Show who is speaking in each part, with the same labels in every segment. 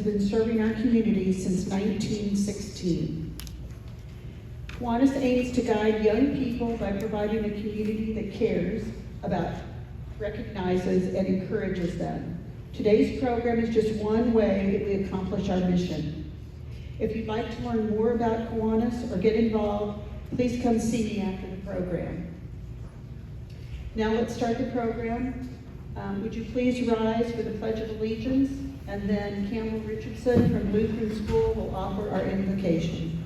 Speaker 1: been serving our community since 1916. Kiwanis aims to guide young people by providing a community that cares about, recognizes, and encourages them. Today's program is just one way that we accomplish our mission. If you'd like to learn more about Kiwanis or get involved, please come see me after the program. Now let's start the program. Would you please rise for the Pledge of Allegiance, and then Campbell Richardson from Lutheran School will offer our invocation.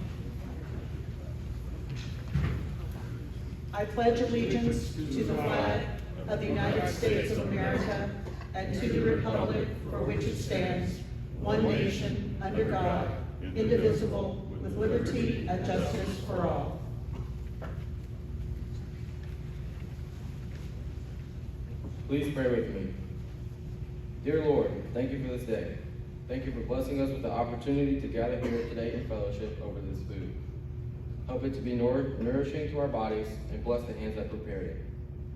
Speaker 1: I pledge allegiance to the flag of the United States of America and to the republic for which it stands, one nation, under God, indivisible, with liberty and justice for all.
Speaker 2: Please pray with me. Dear Lord, thank you for this day. Thank you for blessing us with the opportunity to gather here today in fellowship over this food. Help it to be nourishing to our bodies and bless the hands that prepared it.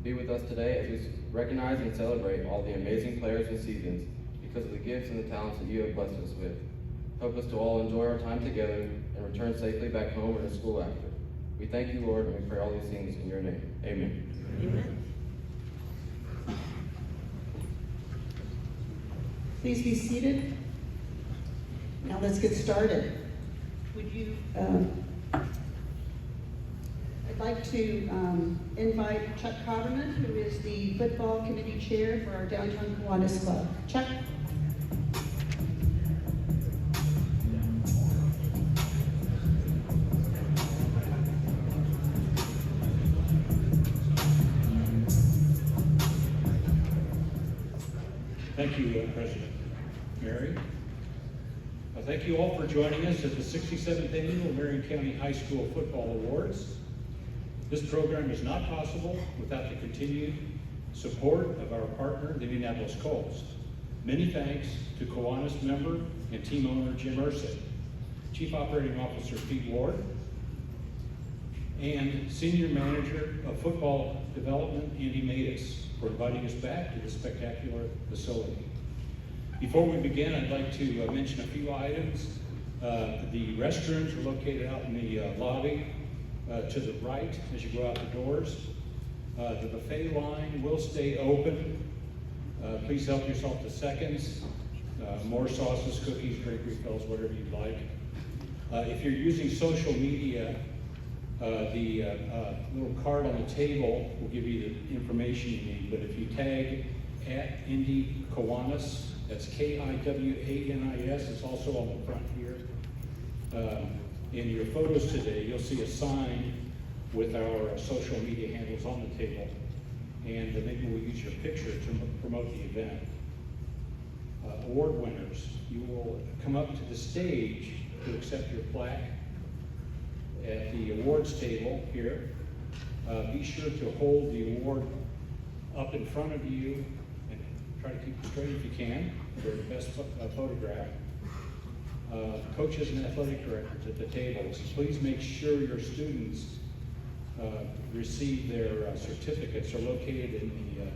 Speaker 2: Be with us today as we recognize and celebrate all the amazing players and seasons because of the gifts and the talents that you have blessed us with. Help us to all enjoy our time together and return safely back home or to school after. We thank you, Lord, and we pray all these things in your name. Amen.
Speaker 1: Amen. Please be seated. Now let's get started. Would you, I'd like to invite Chuck Cotterman, who is the football committee chair for our Downtown Kiwanis Club. Chuck?
Speaker 3: Thank you, President Mary. Thank you all for joining us at the 67th Annual Marion County High School Football Awards. This program is not possible without the continued support of our partner, the Indianapolis Colts. Many thanks to Kiwanis member and team owner Jim Ursay, Chief Operating Officer Pete Ward, and Senior Manager of Football Development Andy Matus for inviting us back to this spectacular facility. Before we begin, I'd like to mention a few items. The restrooms are located out in the lobby to the right as you go out the doors. The buffet line will stay open. Please help yourself to seconds. More sauces, cookies, drink refills, whatever you'd like. If you're using social media, the little card on the table will give you the information you need, but if you tag at Indy Kiwanis, that's Kiwanis, it's also on the front here. In your photos today, you'll see a sign with our social media handles on the table, and maybe we'll use your picture to promote the event. Award winners, you will come up to the stage to accept your plaque at the awards table here. Be sure to hold the award up in front of you and try to keep it straight if you can for the best photograph. Coaches and athletic directors at the tables, please make sure your students receive their certificates are located in the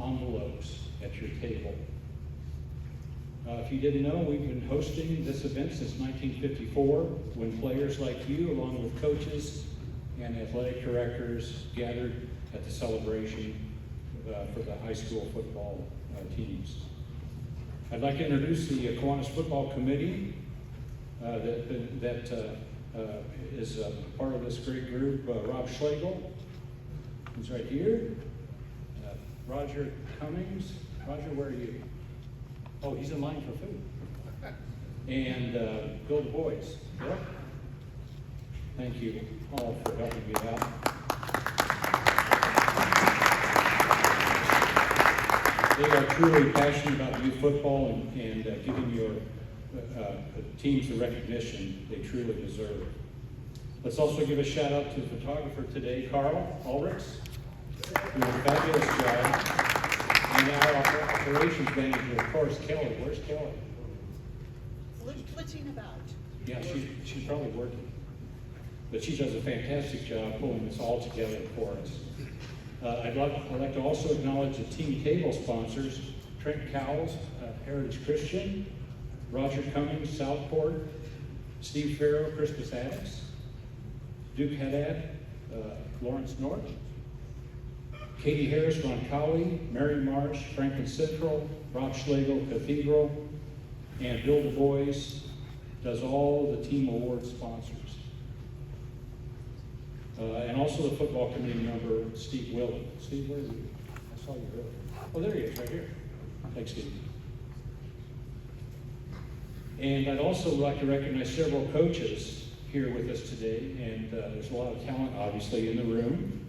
Speaker 3: envelopes at your table. If you didn't know, we've been hosting this event since 1954, when players like you, along with coaches and athletic directors, gathered at the celebration for the high school football teams. I'd like to introduce the Kiwanis Football Committee that is part of this great group. Rob Schlegel, who's right here. Roger Cummings. Roger, where are you? Oh, he's in line for food. And Bill Du Bois. Bill? Thank you all for helping me out. They are truly passionate about youth football and giving your teams the recognition they truly deserve. Let's also give a shout out to the photographer today, Carl Ulrichs, doing a fabulous job. And our operations manager, of course, Kelly. Where's Kelly?
Speaker 1: Flitting about.
Speaker 3: Yeah, she's probably working. But she does a fantastic job pulling this all together for us. I'd like to also acknowledge the team table sponsors, Trent Cowles, Heritage Christian, Roger Cummings, Southport, Steve Farrow, Crispus Attucks, Duke Haddad, Lawrence North, Katie Harris, Roncalli, Mary Marsh, Franklin Central, Rob Schlegel, Cathedral, and Bill Du Bois does all the team award sponsors. And also the football committee member, Steve Willen. Steve, where are you? I saw you earlier. Oh, there he is, right here. Thanks, Steve. And I'd also like to recognize several coaches here with us today, and there's a lot of talent, obviously, in the room.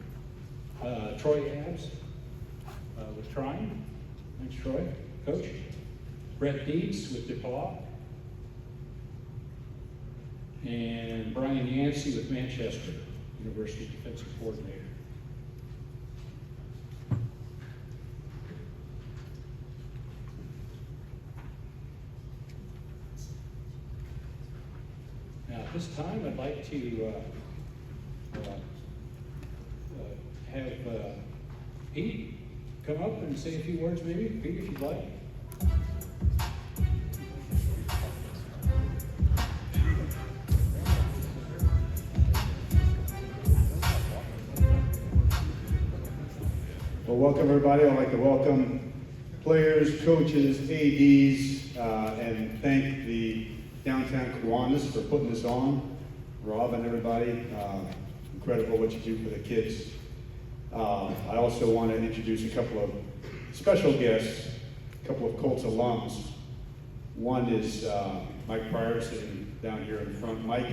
Speaker 3: Troy Abbs with Trine. Thanks, Troy. Coach. Brett Dietz with DePaul. And Brian Yancey with Manchester University Defensive Coordinator. Now, at this time, I'd like to have Pete come up and say a few words, maybe. Pete, if you'd like.
Speaker 4: Well, welcome everybody. I'd like to welcome players, coaches, ADs, and thank the Downtown Kiwanis for putting this on. Rob and everybody, incredible what you do for the kids. I also want to introduce a couple of special guests, a couple of Colts alums. One is Mike Pryor, sitting down here in front. Mike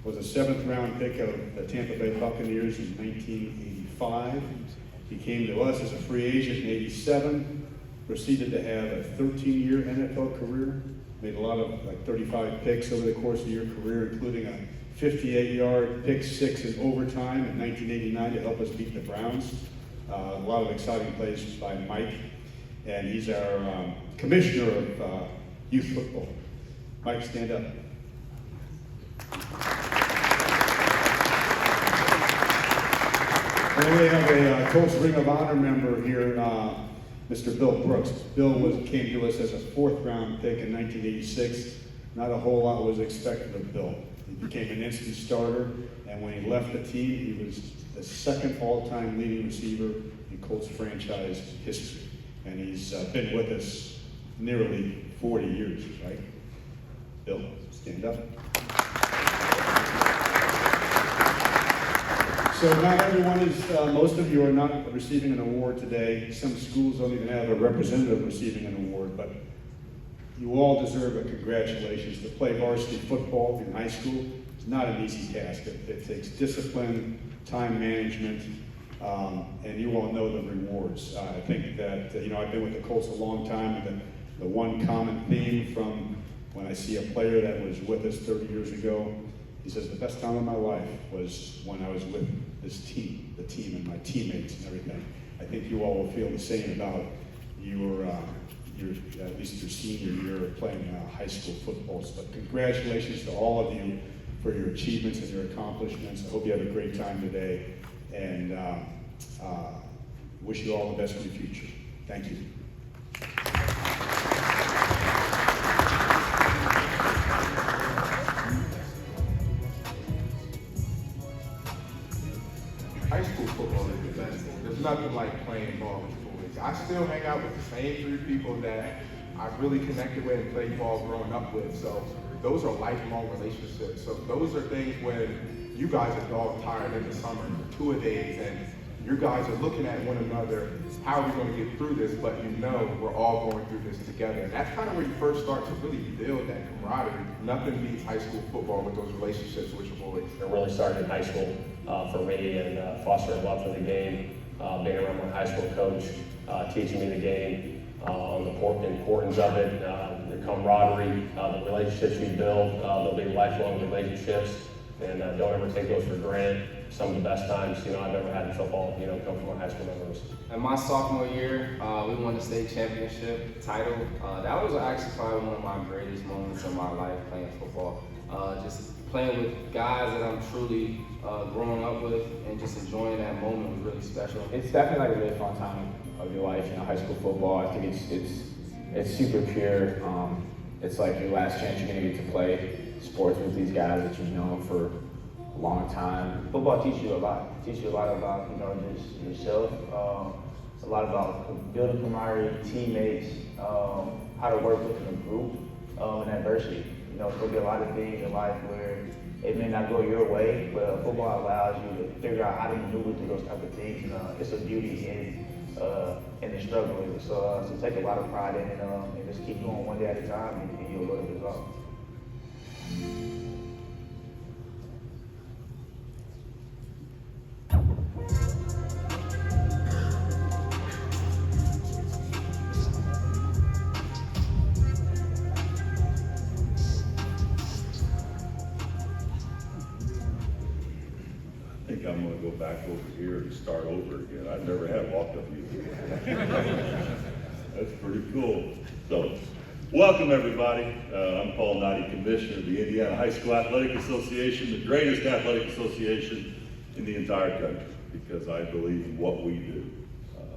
Speaker 4: was a 7th round pick of the Tampa Bay Buccaneers in 1985. He came to us as a free agent in 87, proceeded to have a 13-year NFL career, made a lot of 35 picks over the course of your career, including a 58-yard pick six in overtime in 1989 to help us beat the Browns. A lot of exciting plays by Mike, and he's our commissioner of youth football. Mike, stand up. And we have a Colts Ring of Honor member here, Mr. Bill Brooks. Bill came to us as a 4th round pick in 1986. Not a whole lot was expected of Bill. He became an instant starter, and when he left the team, he was the 2nd all-time leading receiver in Colts franchise history. And he's been with us nearly 40 years, right? Bill, stand up. So not everyone is, most of you are not receiving an award today. Some schools don't even have a representative receiving an award, but you all deserve a congratulations. To play varsity football in high school is not an easy task. It takes discipline, time management, and you all know the rewards. I think that, I've been with the Colts a long time, and the one common theme from when I see a player that was with us 30 years ago, he says, the best time of my life was when I was with this team, the team and my teammates and everything. I think you all will feel the same about your at least your senior year of playing high school football. But congratulations to all of you for your achievements and your accomplishments. I hope you have a great time today, and wish you all the best for the future. Thank you.
Speaker 5: High school football is the best. There's nothing like playing ball with boys. I still hang out with the same 3 people that I really connected with and played ball growing up with. So those are lifelong relationships. So those are things when you guys are dog tired in the summer for 2-a-days and you guys are looking at one another, how are we going to get through this? But you know we're all going through this together. And that's kind of where you first start to really build that camaraderie. Nothing beats high school football with those relationships with your boys.
Speaker 6: It really started in high school for me, and fostering love for the game, being around my high school coach, teaching me the game, the importance of it, the camaraderie, the relationships you build, they'll be lifelong relationships, and don't ever take those for granted. Some of the best times, I've ever had in football, come from my high school memories.
Speaker 2: In my sophomore year, we won the state championship title. That was actually probably one of my greatest moments of my life playing football. Just playing with guys that I'm truly growing up with and just enjoying that moment was really special.
Speaker 7: It's definitely like a really fun time of your life, high school football. I think it's super pure. it's like your last chance you're gonna get to play sports with these guys that you've known for a long time.
Speaker 8: Football teaches you a lot. Teach you a lot about, just yourself. A lot about building camaraderie, teammates, how to work within a group, and adversity. There'll be a lot of things in life where it may not go your way, but football allows you to figure out how to maneuver through those type of things. And it's a beauty in the struggle. So take a lot of pride in it, and just keep going one day at a time, and you'll get the result.
Speaker 9: I think I'm gonna go back over here and start over again. I've never had walked up here. That's pretty cool. So, welcome everybody. I'm Paul Noddy, Commissioner of the Indiana High School Athletic Association, the greatest athletic association in the entire country, because I believe in what we do.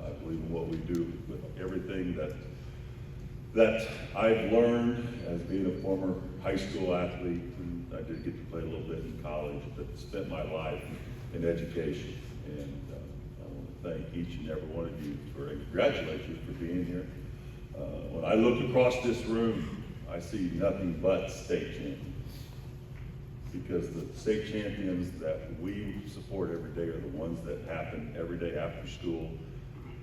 Speaker 9: I believe in what we do with everything that I've learned as being a former high school athlete, and I did get to play a little bit in college, but spent my life in education. And I want to thank each and every one of you and congratulate you for being here. When I look across this room, I see nothing but state champions, because the state champions that we support every day are the ones that happen every day after school,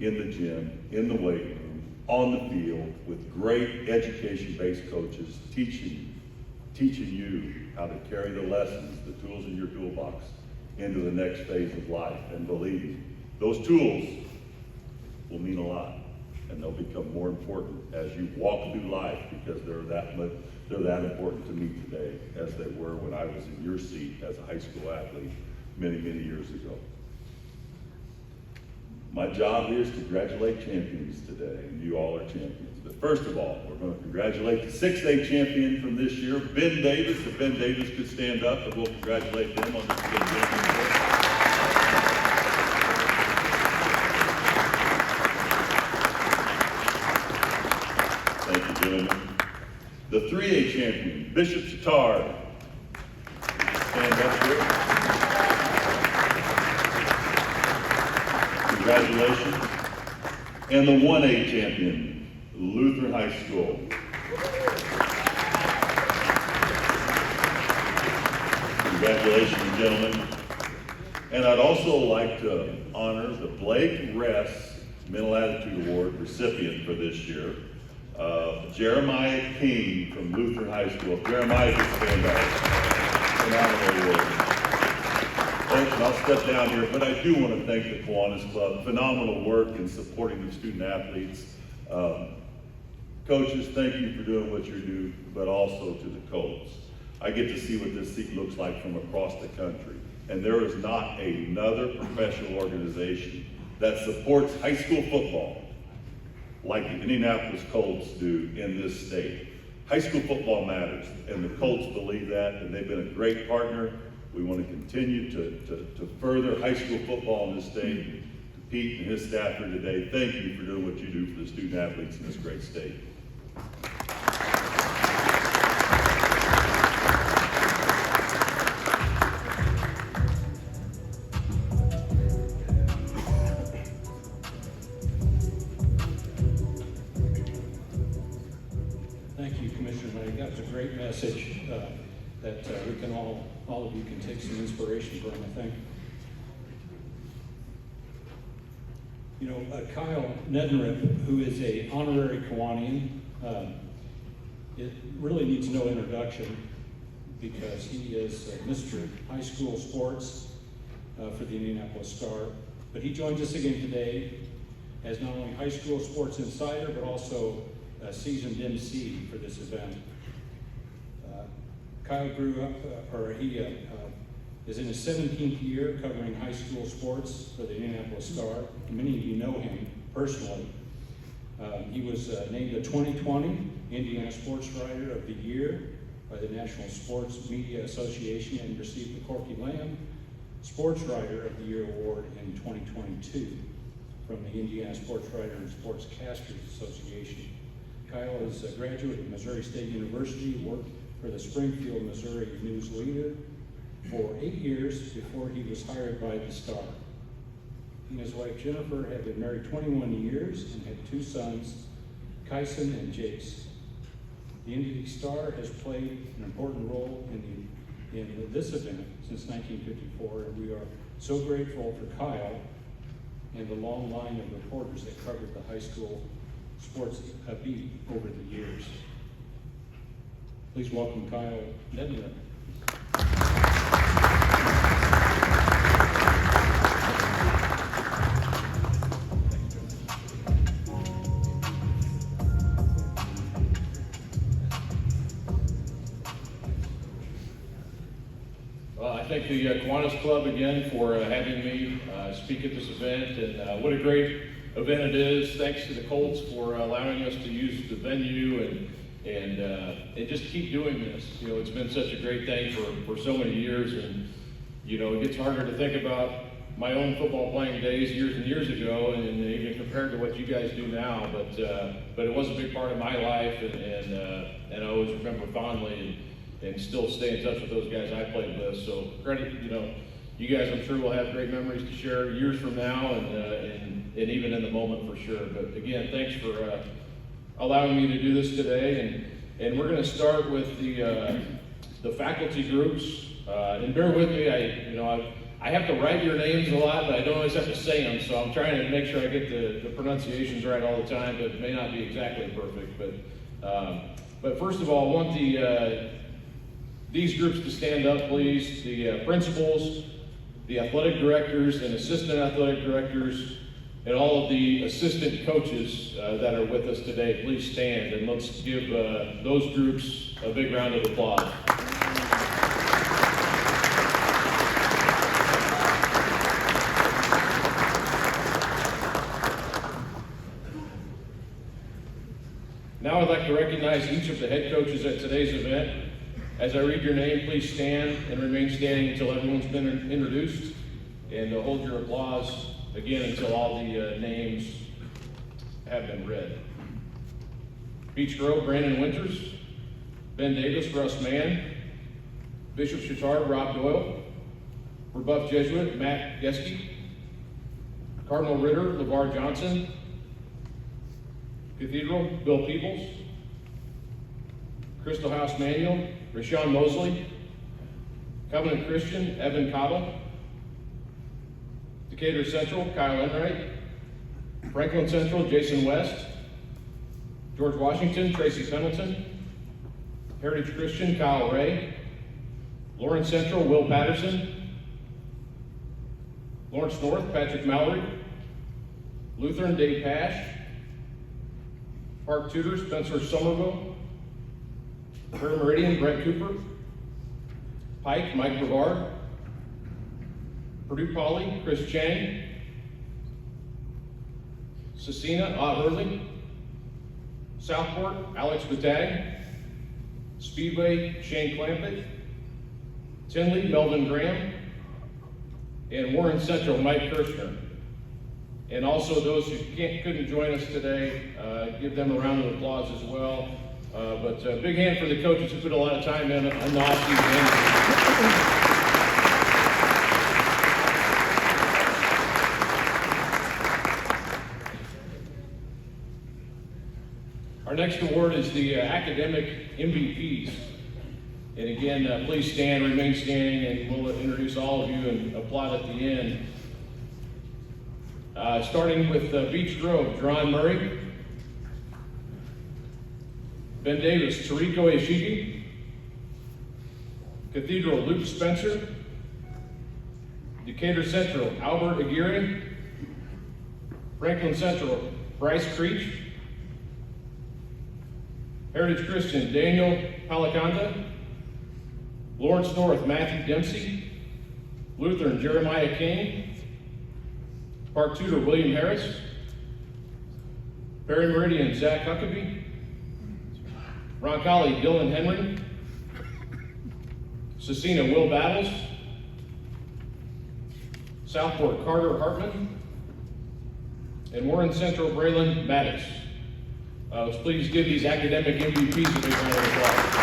Speaker 9: in the gym, in the weight room, on the field, with great education-based coaches teaching you how to carry the lessons, the tools in your toolbox, into the next phase of life. And believe me, those tools will mean a lot, and they'll become more important as you walk through life, because they're that important to me today as they were when I was in your seat as a high school athlete many, many years ago. My job here is to congratulate champions today, and you all are champions. But first of all, we're going to congratulate the 6A champion from this year, Ben Davis. If Ben Davis could stand up, and we'll congratulate them on this big championship. Thank you, gentlemen. The 3A champion, Bishop Chatard. Stand up here. Congratulations. And the 1A champion, Lutheran High School. Congratulations, gentlemen. And I'd also like to honor the Blake Ress Mental Attitude Award recipient for this year, Jeremiah King from Lutheran High School. Jeremiah, can stand up. Phenomenal award. Folks, and I'll step down here, but I do want to thank the Kiwanis Club. Phenomenal work in supporting the student athletes. Coaches, thank you for doing what you do, but also to the Colts. I get to see what this seat looks like from across the country, and there is not another professional organization that supports high school football like the Indianapolis Colts do in this state. High school football matters, and the Colts believe that, and they've been a great partner. We want to continue to further high school football in this state. To Pete and his staff here today, thank you for doing what you do for the student athletes in this great state.
Speaker 3: Thank you, Commissioner Knight. That was a great message that we can all of you can take some inspiration from, I think. You know, Kyle Neddenrip, who is a honorary Kiwanian, it really needs no introduction because he is Mr. High School Sports for the Indianapolis Star. But he joins us again today as not only High School Sports Insider, but also a seasoned MC for this event. Kyle grew up, he is in his 17th year covering high school sports for the Indianapolis Star. Many of you know him personally. He was named the 2020 Indiana Sports Writer of the Year by the National Sports Media Association and received the Corky Lamb Sports Writer of the Year Award in 2022 from the Indiana Sports Writer and Sportscasters Association. Kyle is a graduate of Missouri State University, worked for the Springfield, Missouri News Leader for 8 years before he was hired by the Star. He and his wife Jennifer have been married 21 years and have 2 sons, Kyson and Jace. The Indy Star has played an important role in this event since 1954, and we are so grateful for Kyle and the long line of reporters that covered the high school sports beat over the years. Please welcome Kyle Nedler.
Speaker 10: I thank the Kiwanis Club again for having me speak at this event, and what a great event it is. Thanks to the Colts for allowing us to use the venue and just keep doing this. You know, it's been such a great thing for so many years, and you know, it gets harder to think about my own football playing days years and years ago, and even compared to what you guys do now. But it was a big part of my life, and I always remember fondly. And still stay in touch with those guys I played with. So credit, you know, you guys I'm sure will have great memories to share years from now and even in the moment for sure. But again, thanks for allowing me to do this today. And we're going to start with the faculty groups. And bear with me, I have to write your names a lot, but I don't always have to say them. So I'm trying to make sure I get the pronunciations right all the time, but it may not be exactly perfect. But first of all, I want these groups to stand up, please. The principals, the athletic directors and assistant athletic directors, and all of the assistant coaches that are with us today, please stand, and let's give those groups a big round of applause. Now I'd like to recognize each of the head coaches at today's event. As I read your name, please stand and remain standing until everyone's been introduced, and hold your applause again until all the names have been read. Beech Grove, Brandon Winters. Ben Davis, Russ Mann. Bishop Chatard, Rob Doyle. Rebuff Jesuit, Matt Geske. Cardinal Ritter, LeVar Johnson. Cathedral, Bill Peoples. Crystal House Manual, Rashawn Mosley. Covenant Christian, Evan Cottle. Decatur Central, Kyle Enright. Franklin Central, Jason West. George Washington, Tracy Pendleton. Heritage Christian, Kyle Ray. Lawrence Central, Will Patterson. Lawrence North, Patrick Mallory. Lutheran, Dave Pash. Park Tudor, Spencer Somerville. Prairie Meridian, Brent Cooper. Pike, Mike Brevard. Purdue Poly, Chris Chang. Cecina, Hurley. Southport, Alex Batag. Speedway, Shane Clampett. Tinley, Melvin Graham. And Warren Central, Mike Kirshner. And also those who couldn't join us today, give them a round of applause as well. But a big hand for the coaches who put a lot of time in on the off-season. Our next award is the academic MVPs. And again, please stand, remain standing, and we'll introduce all of you and applaud at the end. Starting with Beech Grove, Deron Murray. Ben Davis, Tariko Ishiki. Cathedral, Luke Spencer. Decatur Central, Albert Aguirre. Franklin Central, Bryce Creech. Heritage Christian, Daniel Palaconda. Lawrence North, Matthew Dempsey. Lutheran, Jeremiah King. Park Tudor, William Harris. Prairie Meridian, Zach Huckabee. Roncalli, Dylan Henry. Cecina, Will Battles. Southport, Carter Hartman. And Warren Central, Braylon Maddox. Let's please give these academic MVPs a big round of applause.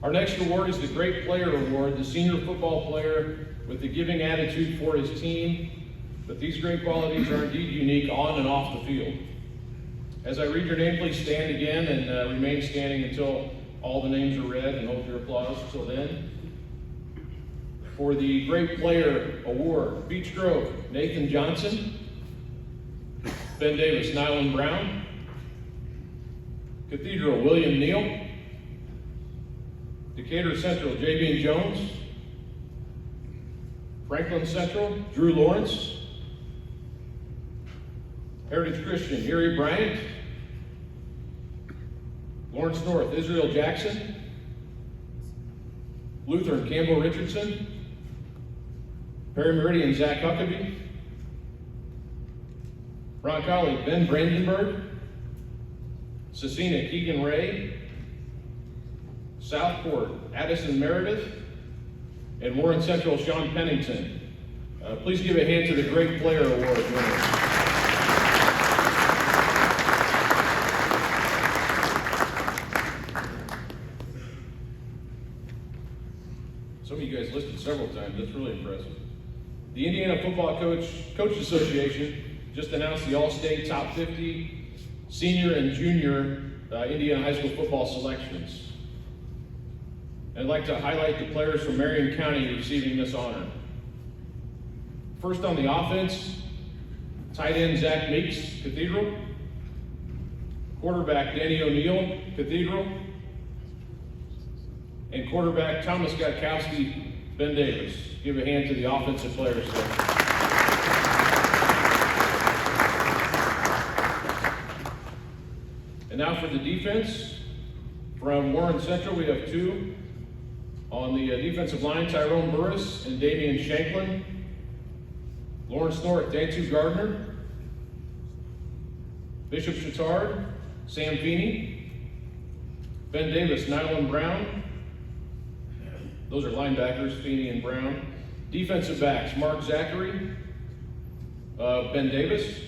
Speaker 10: Our next award is the Great Player Award, the senior football player with the giving attitude for his team. But these great qualities are indeed unique on and off the field. As I read your name, please stand again and remain standing until all the names are read, and hold your applause until then. For the Great Player Award, Beech Grove, Nathan Johnson. Ben Davis, Nyland Brown. Cathedral, William Neal. Decatur Central, J.B. Jones. Franklin Central, Drew Lawrence. Heritage Christian, Erie Bryant. Lawrence North, Israel Jackson. Lutheran, Campbell Richardson. Perry Meridian, Zach Huckabee. Roncalli, Ben Brandenburg. Cecina, Keegan Ray. Southport, Addison Meredith. And Warren Central, Sean Pennington. Please give a hand to the Great Player Award winners. Some of you guys listed several times. That's really impressive. The Indiana Football Coach Association just announced the All-State Top 50 Senior and Junior Indiana High School football selections. I'd like to highlight the players from Marion County receiving this honor. First on the offense, tight end Zach Meeks, Cathedral. Quarterback Danny O'Neill, Cathedral. And quarterback Thomas Gatkowski, Ben Davis. Give a hand to the offensive players there. And now for the defense. From Warren Central, we have two. On the defensive line, Tyrone Burris and Damian Shanklin. Lawrence North, Dantu Gardner. Bishop Chittard, Sam Feeney. Ben Davis, Nyland Brown. Those are linebackers, Feeney and Brown. Defensive backs, Mark Zachary, Ben Davis.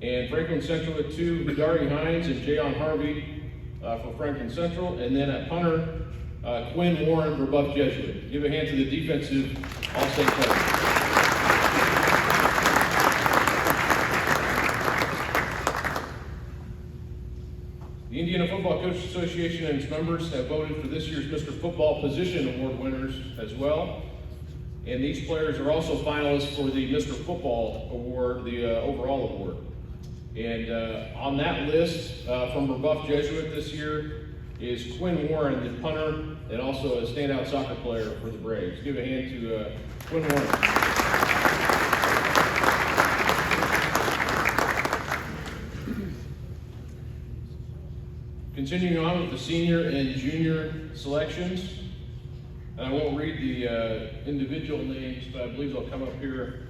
Speaker 10: And Franklin Central at two, Hidari Hines and Jayon Harvey for Franklin Central. And then at punter, Quinn Warren for Buff Jesuit. Give a hand to the defensive All-State players. The Indiana Football Coaches Association and its members have voted for this year's Mr. Football Position Award winners as well. And these players are also finalists for the Mr. Football Award, the overall award. And on that list from Rebuff Jesuit this year is Quinn Warren, the punter, and also a standout soccer player for the Braves. Give a hand to Quinn Warren. Continuing on with the senior and junior selections, and I won't read the individual names, but I believe they'll come up here.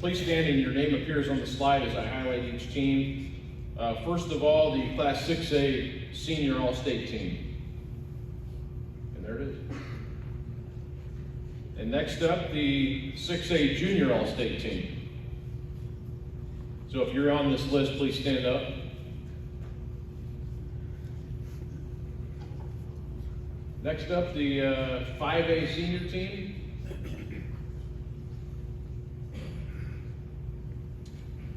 Speaker 10: Please stand and your name appears on the slide as I highlight each team. First of all, the Class 6A Senior All-State team. And there it is. And next up, the 6A Junior All-State team. So if you're on this list, please stand up. Next up, the 5A Senior team.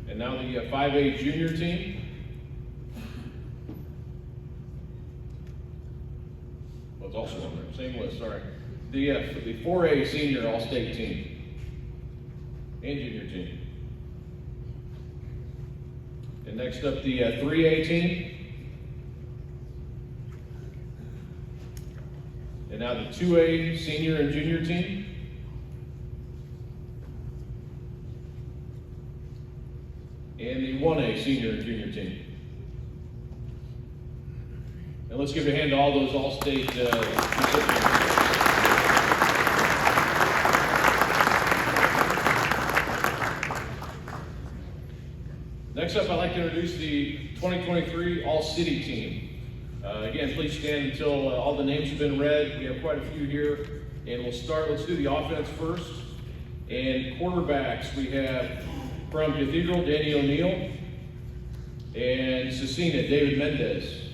Speaker 10: And now the 5A Junior team. Well, it's also on there, same list, sorry. The 4A Senior All-State team and Junior team. And next up, the 3A team. And now the 2A Senior and Junior team. And the 1A Senior and Junior team. And let's give a hand to all those All-State recipients. Next up, I'd like to introduce the 2023 All-City team. Again, please stand until all the names have been read. We have quite a few here. And let's do the offense first. And quarterbacks, we have from Cathedral, Danny O'Neill, and Cecina, David Mendez.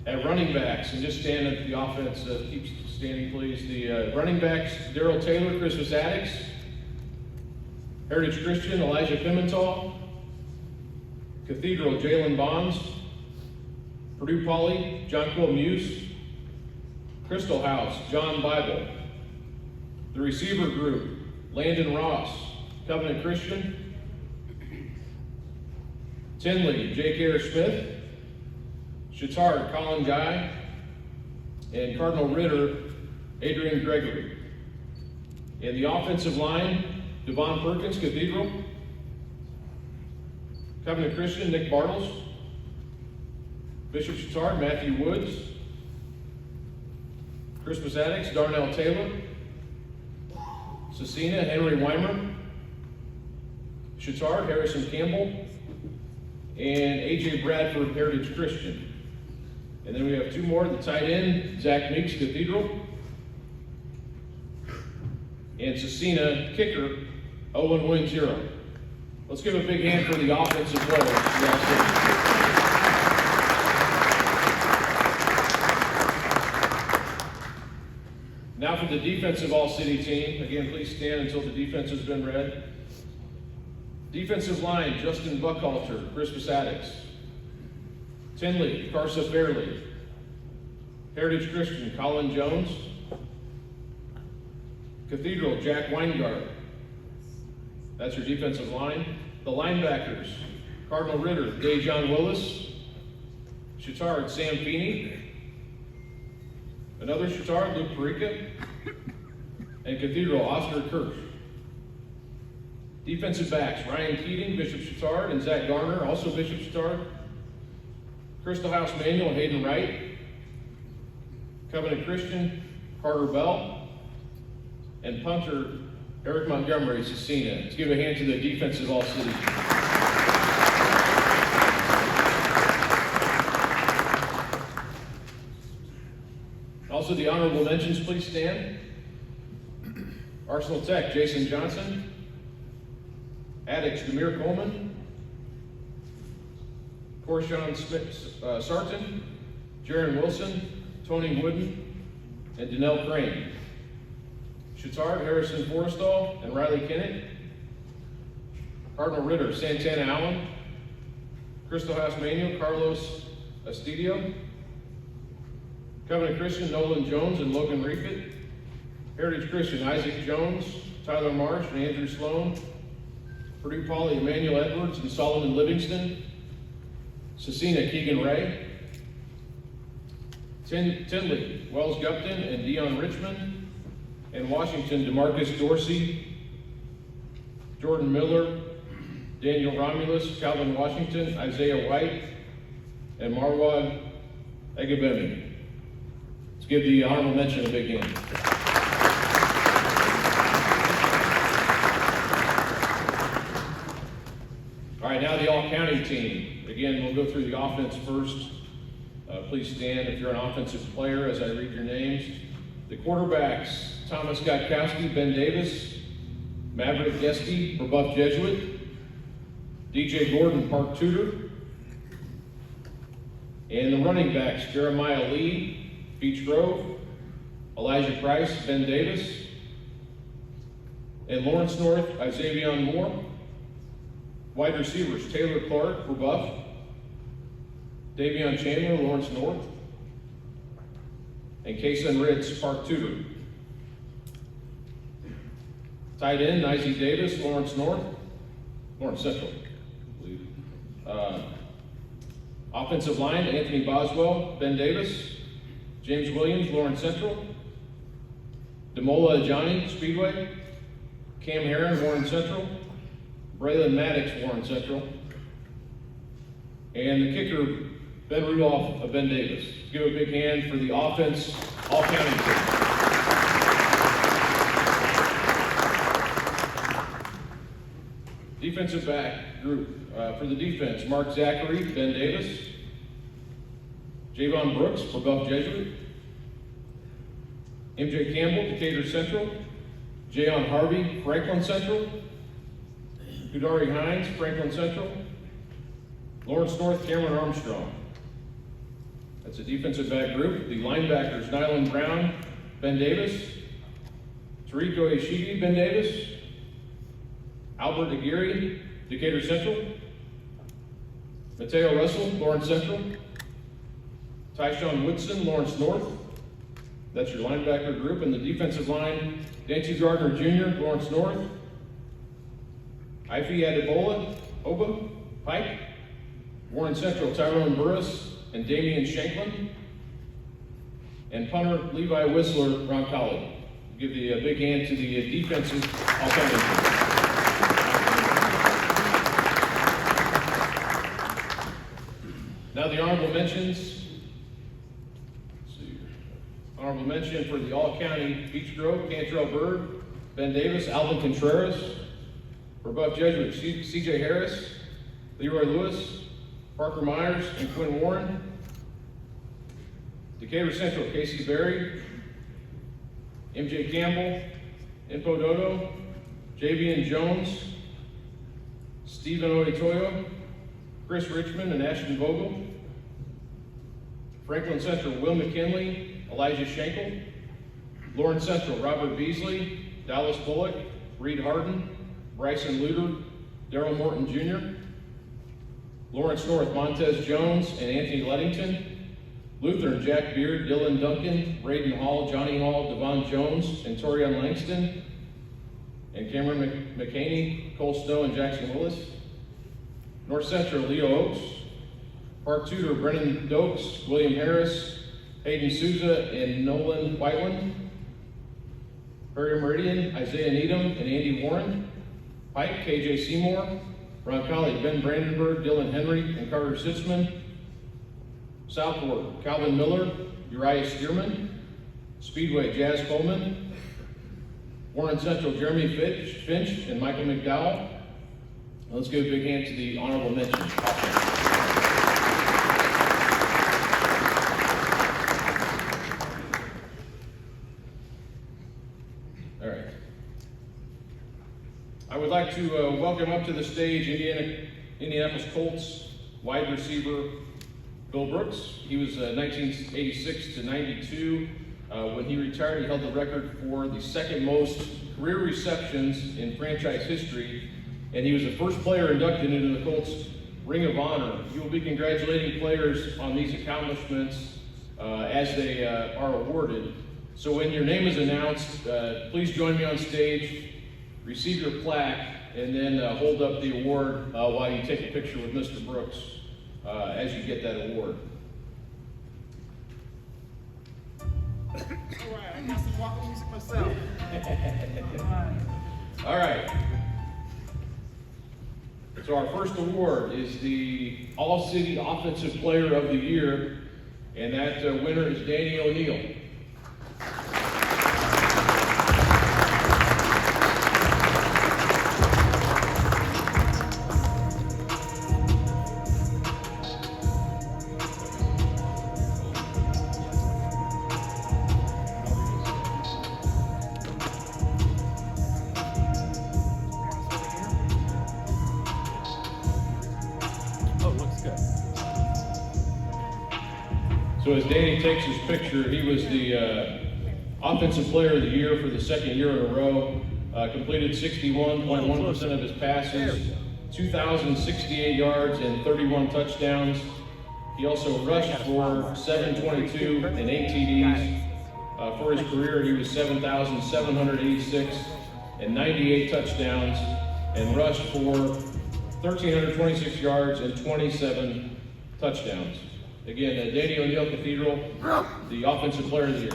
Speaker 10: At running backs, and just stand at the offense, keep standing please. The running backs, Daryl Taylor, Christmas Addicts. Heritage Christian, Elijah Pimental. Cathedral, Jalen Bonds. Purdue Poly, John Quill Muse. Crystal House, John Bible. The receiver group, Landon Ross, Covenant Christian. Tinley, Jake Ayers Smith. Chittard, Colin Guy. And Cardinal Ritter, Adrian Gregory. In the offensive line, Devon Perkins, Cathedral. Covenant Christian, Nick Bartles. Bishop Chittard, Matthew Woods. Christmas Addicts, Darnell Taylor. Cecina, Henry Weimer. Chittard, Harrison Campbell. And A.J. Bradford, Heritage Christian. And then we have two more, the tight end, Zach Meeks, Cathedral. And Cecina, kicker, Owen Wing-0. Let's give a big hand for the offensive players. Now for the defensive all-city team. Again, please stand until the defense has been read. Defensive line, Justin Buckhalter, Christmas Addicts. Tinley, Carsa Fairley. Heritage Christian, Colin Jones. Cathedral, Jack Weingart. That's your defensive line. The linebackers, Cardinal Ritter, Dejon Willis. Chittard, Sam Feeney. Another Chittard, Luke Perica. And Cathedral, Oscar Kirsch. Defensive backs, Ryan Keating, Bishop Chittard, and Zach Garner, also Bishop Chittard. Crystal House Manuel and Hayden Wright. Covenant Christian, Carter Bell. And punter, Eric Montgomery, Cecina. Let's give a hand to the defensive all-city. Also, the honorable mentions, please stand. Arsenal Tech, Jason Johnson. Addicts, Demir Coleman. Corshawn Sarton. Jaron Wilson. Tony Wooden. And Danelle Crane. Chittard, Harrison Forrestal, and Riley Kennett. Cardinal Ritter, Santana Allen. Crystal House Manuel, Carlos Astidio. Covenant Christian, Nolan Jones and Logan Refit. Heritage Christian, Isaac Jones, Tyler Marsh, and Andrew Sloan. Purdue Poly, Emmanuel Edwards and Solomon Livingston. Cecina, Keegan Ray. Tinley, Wells Gupton and Dion Richmond. And Washington, DeMarcus Dorsey, Jordan Miller, Daniel Romulus, Calvin Washington, Isaiah White, and Marwad Egabemi. Let's give the honorable mention a big hand. All right, now the all-county team. Again, we'll go through the offense first. Please stand if you're an offensive player as I read your names. The quarterbacks, Thomas Gotkowski, Ben Davis, Maverick Geske, Rebuff Jesuit, DJ Gordon, Park Tudor, and the running backs, Jeremiah Lee, Beach Grove, Elijah Price, Ben Davis, and Lawrence North, Isavion Moore. Wide receivers, Taylor Clark, Rebuff, Davion Chandler, Lawrence North, and Kason Ritz, Park Tudor. Tight end, Nicey Davis, Lawrence Central, I believe. Offensive line, Anthony Boswell, Ben Davis, James Williams, Lawrence Central, Demola Ajani, Speedway, Cam Herron, Warren Central, Braylon Maddox, Warren Central, and the kicker, Ben Rudolph of Ben Davis. Let's give a big hand for the offense, all-county team. Defensive back group, for the defense, Mark Zachary, Ben Davis, Javon Brooks, Rebuff Jesuit, MJ Campbell, Decatur Central, Jayon Harvey, Franklin Central. Kudari Hines, Franklin Central. Lawrence North, Cameron Armstrong. That's a defensive back group. The linebackers, Nyland Brown, Ben Davis. Tariko Ishigi, Ben Davis. Albert Aguirre, Decatur Central. Mateo Russell, Lawrence Central. Tyshawn Woodson, Lawrence North. That's your linebacker group. And the defensive line, Dancy Gardner Jr., Lawrence North. Ife Adebola, Oba, Pike. Warren Central, Tyrone Burris and Damian Shanklin. And punter, Levi Whistler, Roncalli. Give the big hand to the defensive all-county team. Now the honorable mentions. Let's see. Honorable mention for the all-county Beach Grove, Cantrell Bird, Ben Davis, Alvin Contreras. For Buff Jesuit, CJ Harris, Leroy Lewis, Parker Myers, and Quinn Warren. Decatur Central, Casey Berry, MJ Campbell, Info Dodo, Javian Jones, Stephen Oitoyo, Chris Richmond, and Ashton Vogel. Franklin Central, Will McKinley, Elijah Schenkel. Lawrence Central, Robert Beasley, Dallas Bullock, Reed Harden, Bryson Luter, Daryl Morton Jr. Lawrence North, Montez Jones and Anthony Lettington. Lutheran, Jack Beard, Dylan Duncan, Braden Hall, Johnny Hall, Devon Jones, and Torian Langston. And Cameron McCaney, Cole Snow, and Jackson Willis. North Central, Leo Oaks. Park Tudor, Brennan Dokes, William Harris, Hayden Souza, and Nolan Whiteland. Prairie Meridian, Isaiah Needham, and Andy Warren. Pike, KJ Seymour. Roncalli, Ben Brandenburg, Dylan Henry, and Carter Sitzman. Southport, Calvin Miller, Uriah Stearman. Speedway, Jazz Coleman. Warren Central, Jeremy Finch, and Michael McDowell. Let's give a big hand to the honorable mentions. All right. I would like to welcome up to the stage Indianapolis Colts wide receiver Bill Brooks. He was 1986 to 92. When he retired, he held the record for the second most career receptions in franchise history, and he was the first player inducted into the Colts Ring of Honor. You will be congratulating players on these accomplishments as they are awarded. So when your name is announced, please join me on stage, receive your plaque, and then hold up the award while you take a picture with Mr. Brooks as you get that award.
Speaker 11: All right, I got some walking music myself.
Speaker 10: All right. So our first award is the All-City Offensive Player of the Year, and that winner is Danny O'Neill. So as Danny takes his picture, he was the Offensive Player of the Year for the second year in a row, completed 61.1% of his passes, 2,068 yards and 31 touchdowns. He also rushed for 722 and 8 TDs. For his career, he was 7,786 and 98 touchdowns, and rushed for 1,326 yards and 27 touchdowns. Again, Danny O'Neill Cathedral, the Offensive Player of the Year.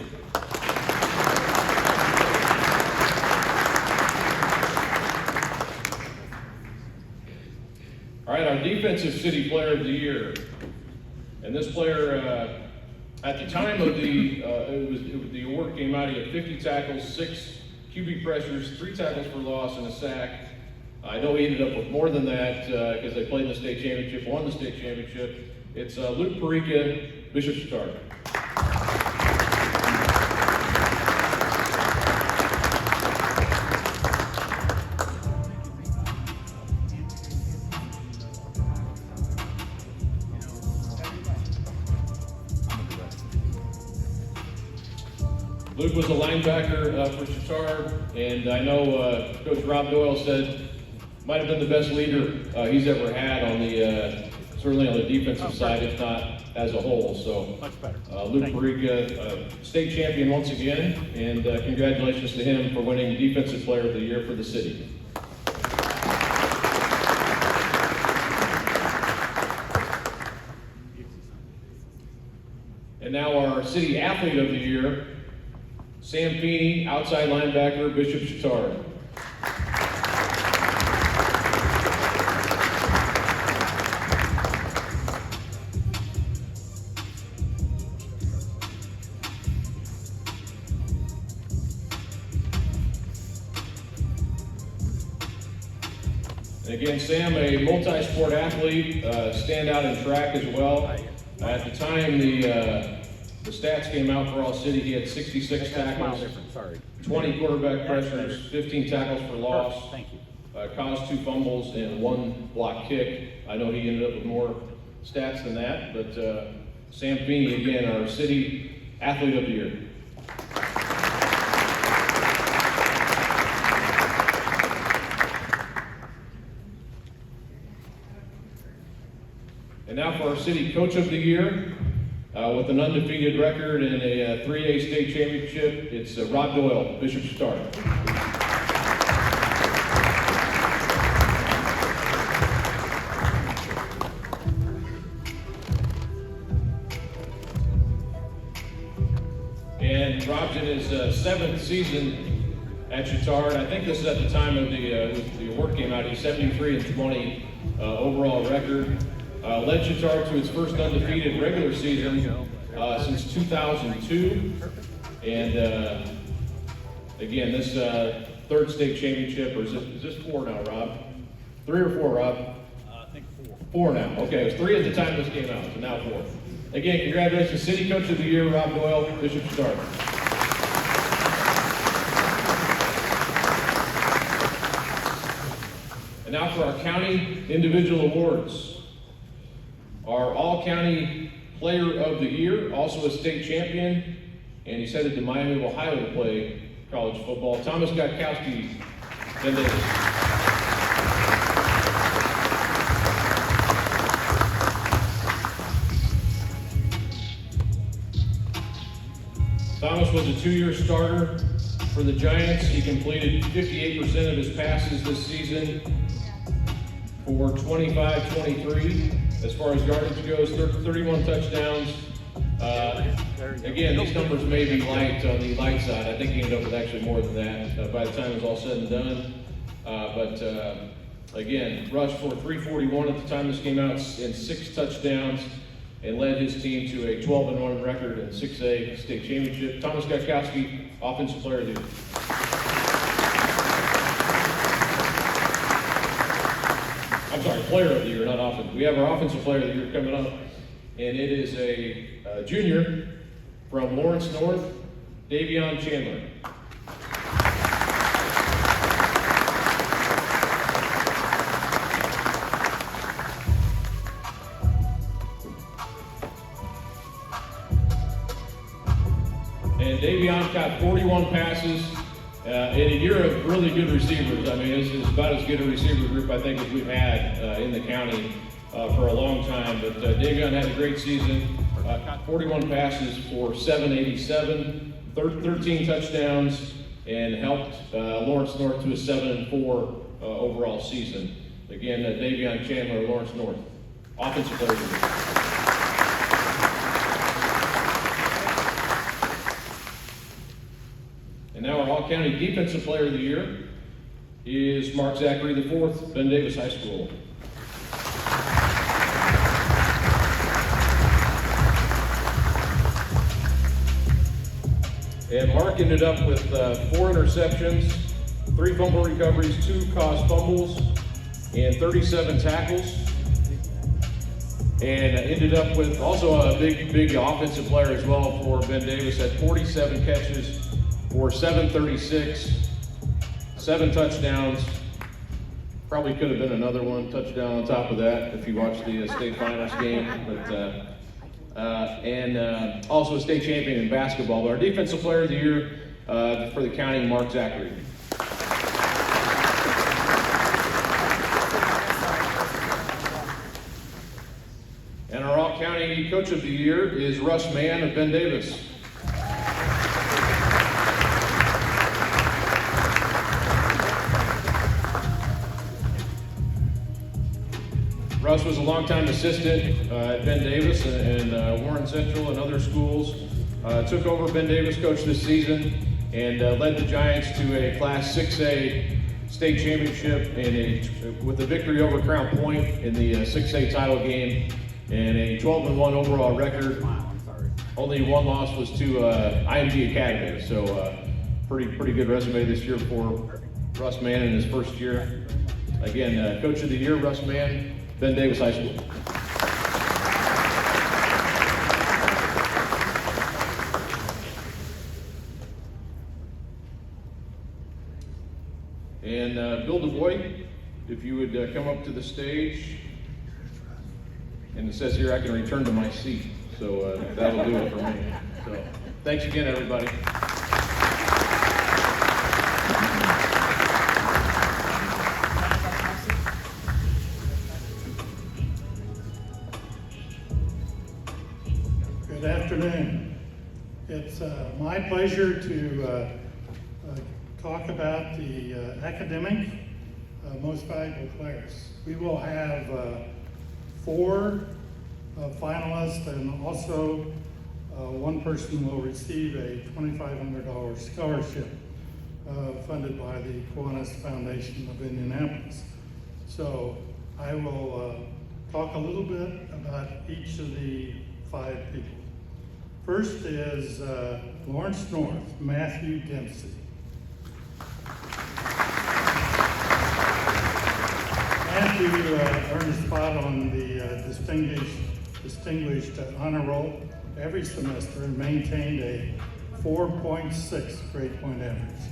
Speaker 10: All right, our Defensive City Player of the Year. And this player, at the time of the award came out, he had 50 tackles, 6 QB pressures, 3 tackles for loss, and a sack. I know he ended up with more than that because they played in the state championship, won the state championship. It's Luke Parika, Bishop Chautauqua. Luke was a linebacker for Chittard, and I know Coach Rob Doyle said might have been the best leader he's ever had on the certainly on the defensive side, if not as a whole. So Luke Bariga, state champion once again, and congratulations to him for winning Defensive Player of the Year for the city. And now our City Athlete of the Year, Sam Feeney, outside linebacker, Bishop Chittard. And again, Sam, a multi-sport athlete, standout in track as well. At the time the stats came out for all city, he had 66 tackles, 20 quarterback pressures, 15 tackles for loss, caused 2 fumbles and 1 block kick. I know he ended up with more stats than that, but Sam Feeney, again, our City Athlete of the Year. And now for our City Coach of the Year, with an undefeated record and a 3A state championship, it's Rob Doyle, Bishop Chittard. And Rob's in his 7th season at Chittard. I think this is at the time of the award came out. He's 73-20 overall record. Led Chittard to its first undefeated regular season since 2002. And again, this 3rd state championship, or is this 4 now, Rob? 3 or 4, Rob?
Speaker 3: I think 4.
Speaker 10: 4 now. Okay, it was 3 at the time this came out, so now 4. Again, congratulations, City Coach of the Year, Rob Doyle, Bishop Chittard. And now for our county individual awards. Our All-County Player of the Year, also a state champion, and he's headed to Miami of Ohio to play college football. Thomas Gotkowski, Ben Davis. Thomas was a 2-year starter for the Giants. He completed 58% of his passes this season for 25-23. As far as yardage goes, 31 touchdowns. Again, these numbers may be light on the light side. I think he ended up with actually more than that by the time it was all said and done. But again, rushed for 341 at the time this came out and 6 touchdowns, and led his team to a 12-1 record in 6A state championship. Thomas Gotkowski, Offensive Player of the Year. I'm sorry, Player of the Year, not Offensive. We have our Offensive Player of the Year coming up, and it is a junior from Lawrence North, Davion Chandler. And Davion caught 41 passes in a year of really good receivers. I mean, it's about as good a receiver group I think as we've had in the county for a long time. But Davion had a great season. Caught 41 passes for 787, 13 touchdowns, and helped Lawrence North to a 7-4 overall season. Again, Davion Chandler, Lawrence North, Offensive Player of the Year. And now our All-County Defensive Player of the Year is Mark Zachary IV, Ben Davis High School. And Mark ended up with 4 interceptions, 3 fumble recoveries, 2 caused fumbles, and 37 tackles. And ended up with also a big offensive player as well for Ben Davis, had 47 catches for 736, 7 touchdowns. Probably could have been another one touchdown on top of that if you watched the state finals game. But and also a state champion in basketball. But our defensive player of the year for the county, Mark Zachary. And our all-county coach of the year is Russ Mann of Ben Davis. Russ was a longtime assistant at Ben Davis and Warren Central and other schools. Took over Ben Davis coach this season and led the Giants to a Class 6A state championship with a victory over Crown Point in the 6A title game and a 12-1 overall record. Only one loss was to IMG Academy, so pretty good resume this year for Russ Mann in his first year. Again, coach of the year, Russ Mann, Ben Davis High School. And Bill DuBois, if you would come up to the stage. And it says here I can return to my seat, so that'll do it for me. So thanks again, everybody.
Speaker 12: Good afternoon. It's my pleasure to talk about the academic most valuable players. We will have 4 finalists, and also one person will receive a $2,500 scholarship funded by the Kiwanis Foundation of Indianapolis. So I will talk a little bit about each of the 5 people. First is Lawrence North, Matthew Dempsey. Matthew earned a spot on the distinguished honor roll every semester and maintained a 4.6 grade point average.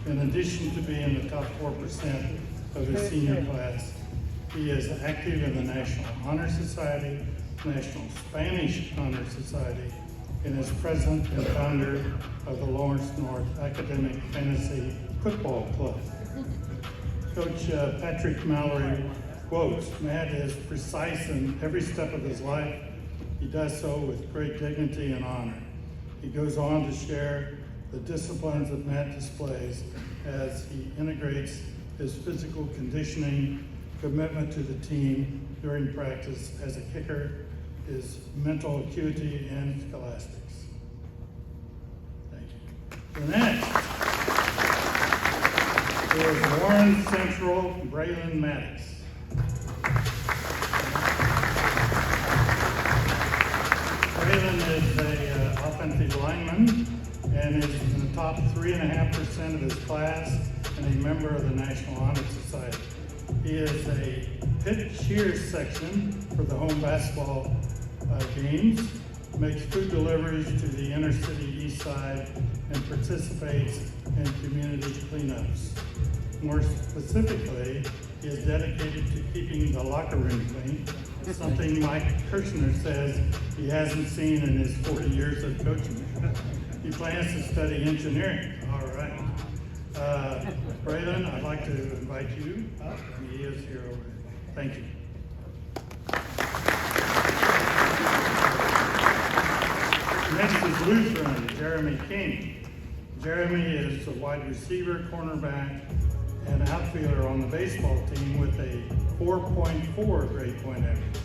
Speaker 12: In addition to being in the top 4% of his senior class, he is active in the National Honor Society, National Spanish Honor Society, and is president and founder of the Lawrence North Academic Fantasy Football Club. Coach Patrick Mallory quotes, "Matt is precise in every step of his life. He does so with great dignity and honor." He goes on to share the disciplines that Matt displays as he integrates his physical conditioning, commitment to the team during practice as a kicker, his mental acuity, and scholastics. Thank you. The next is Warren Central, Braylon Maddox. Braylon is an offensive lineman and is in the top 3.5% of his class and a member of the National Honor Society. He is a pit cheer section for the home basketball games, makes food deliveries to the inner city east side, and participates in community cleanups. More specifically, he is dedicated to keeping the locker room clean, something Mike Kirshner says he hasn't seen in his 40 years of coaching. He plans to study engineering. All right. Braylon, I'd like to invite you up. He is here over there. Thank you. Next is Lutheran, Jeremy King. Jeremy is a wide receiver, cornerback, and outfielder on the baseball team with a 4.4 grade point average.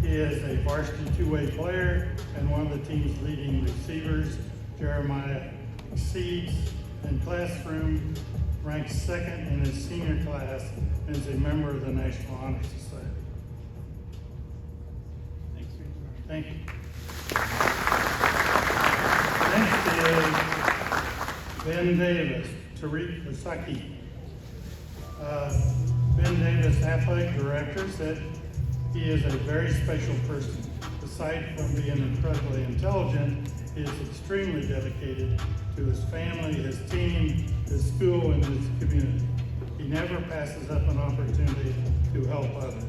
Speaker 12: He is a varsity two-way player and one of the team's leading receivers. Jeremiah exceeds in classroom, ranks second in his senior class, and is a member of the National Honor Society. Thank you. Next is Ben Davis, Tariq Osaki. Ben Davis, athletic director, said he is a very special person. Aside from being incredibly intelligent, he is extremely dedicated to his family, his team, his school, and his community. He never passes up an opportunity to help others.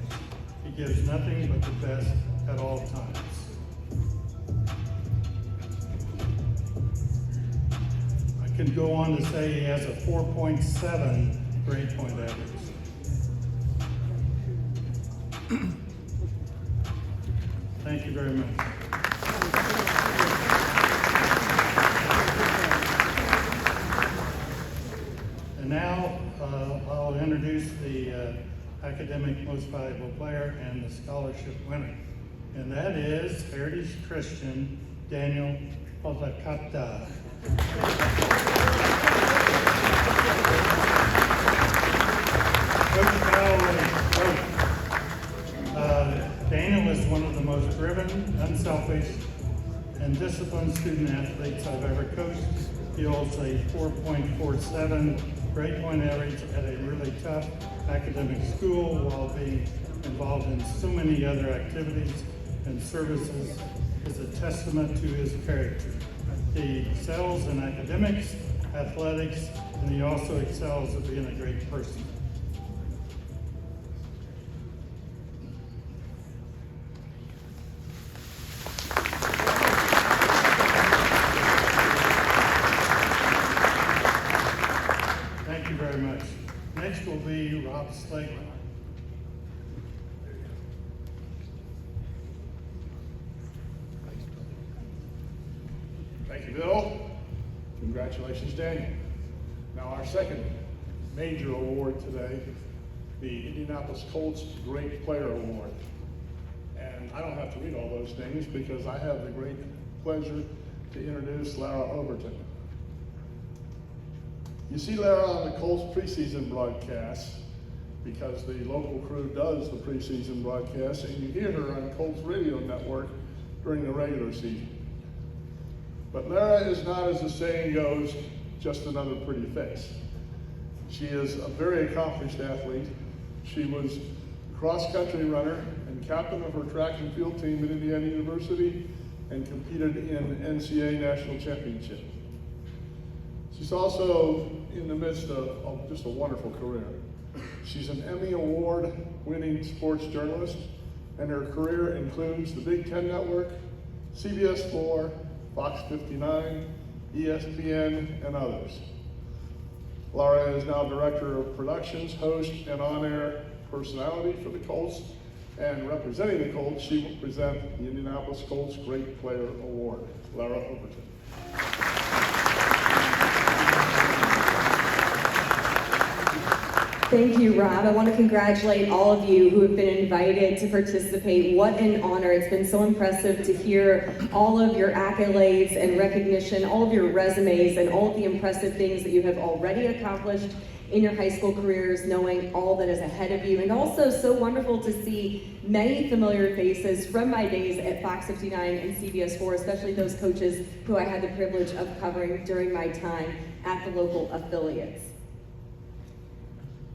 Speaker 12: He gives nothing but the best at all times. could go on to say he has a 4.7 grade point average. Thank you very much. And now I'll introduce the academic most valuable player and the scholarship winner. And that is Heritage Christian Daniel Polakata. Daniel is one of the most driven, unselfish, and disciplined student athletes I've ever coached. He holds a 4.47 grade point average at a really tough academic school while being involved in so many other activities and services is a testament to his character. He excels in academics, athletics, and he also excels at being a great person. Thank you very much. Next will be Rob Slagle.
Speaker 11: Thank you, Bill. Congratulations, Daniel. Now, our second major award today, the Indianapolis Colts Great Player Award. And I don't have to read all those things because I have the great pleasure to introduce Lara Overton. You see Lara on the Colts preseason broadcast because the local crew does the preseason broadcast, and you hear her on Colts Radio Network during the regular season. But Lara is not, as the saying goes, just another pretty face. She is a very accomplished athlete. She was a cross-country runner and captain of her track and field team at Indiana University and competed in NCAA National Championship. She's also in the midst of just a wonderful career. She's an Emmy Award-winning sports journalist, and her career includes the Big Ten Network, CBS 4, Fox 59, ESPN, and others. Lara is now Director of Productions, host, and on-air personality for the Colts, and representing the Colts, she will present the Indianapolis Colts Great Player Award. Lara Overton.
Speaker 13: Thank you, Rob. I want to congratulate all of you who have been invited to participate. What an honor. It's been so impressive to hear all of your accolades and recognition, all of your resumes, and all of the impressive things that you have already accomplished in your high school careers, knowing all that is ahead of you. And also so wonderful to see many familiar faces from my days at Fox 59 and CBS 4, especially those coaches who I had the privilege of covering during my time at the local affiliates.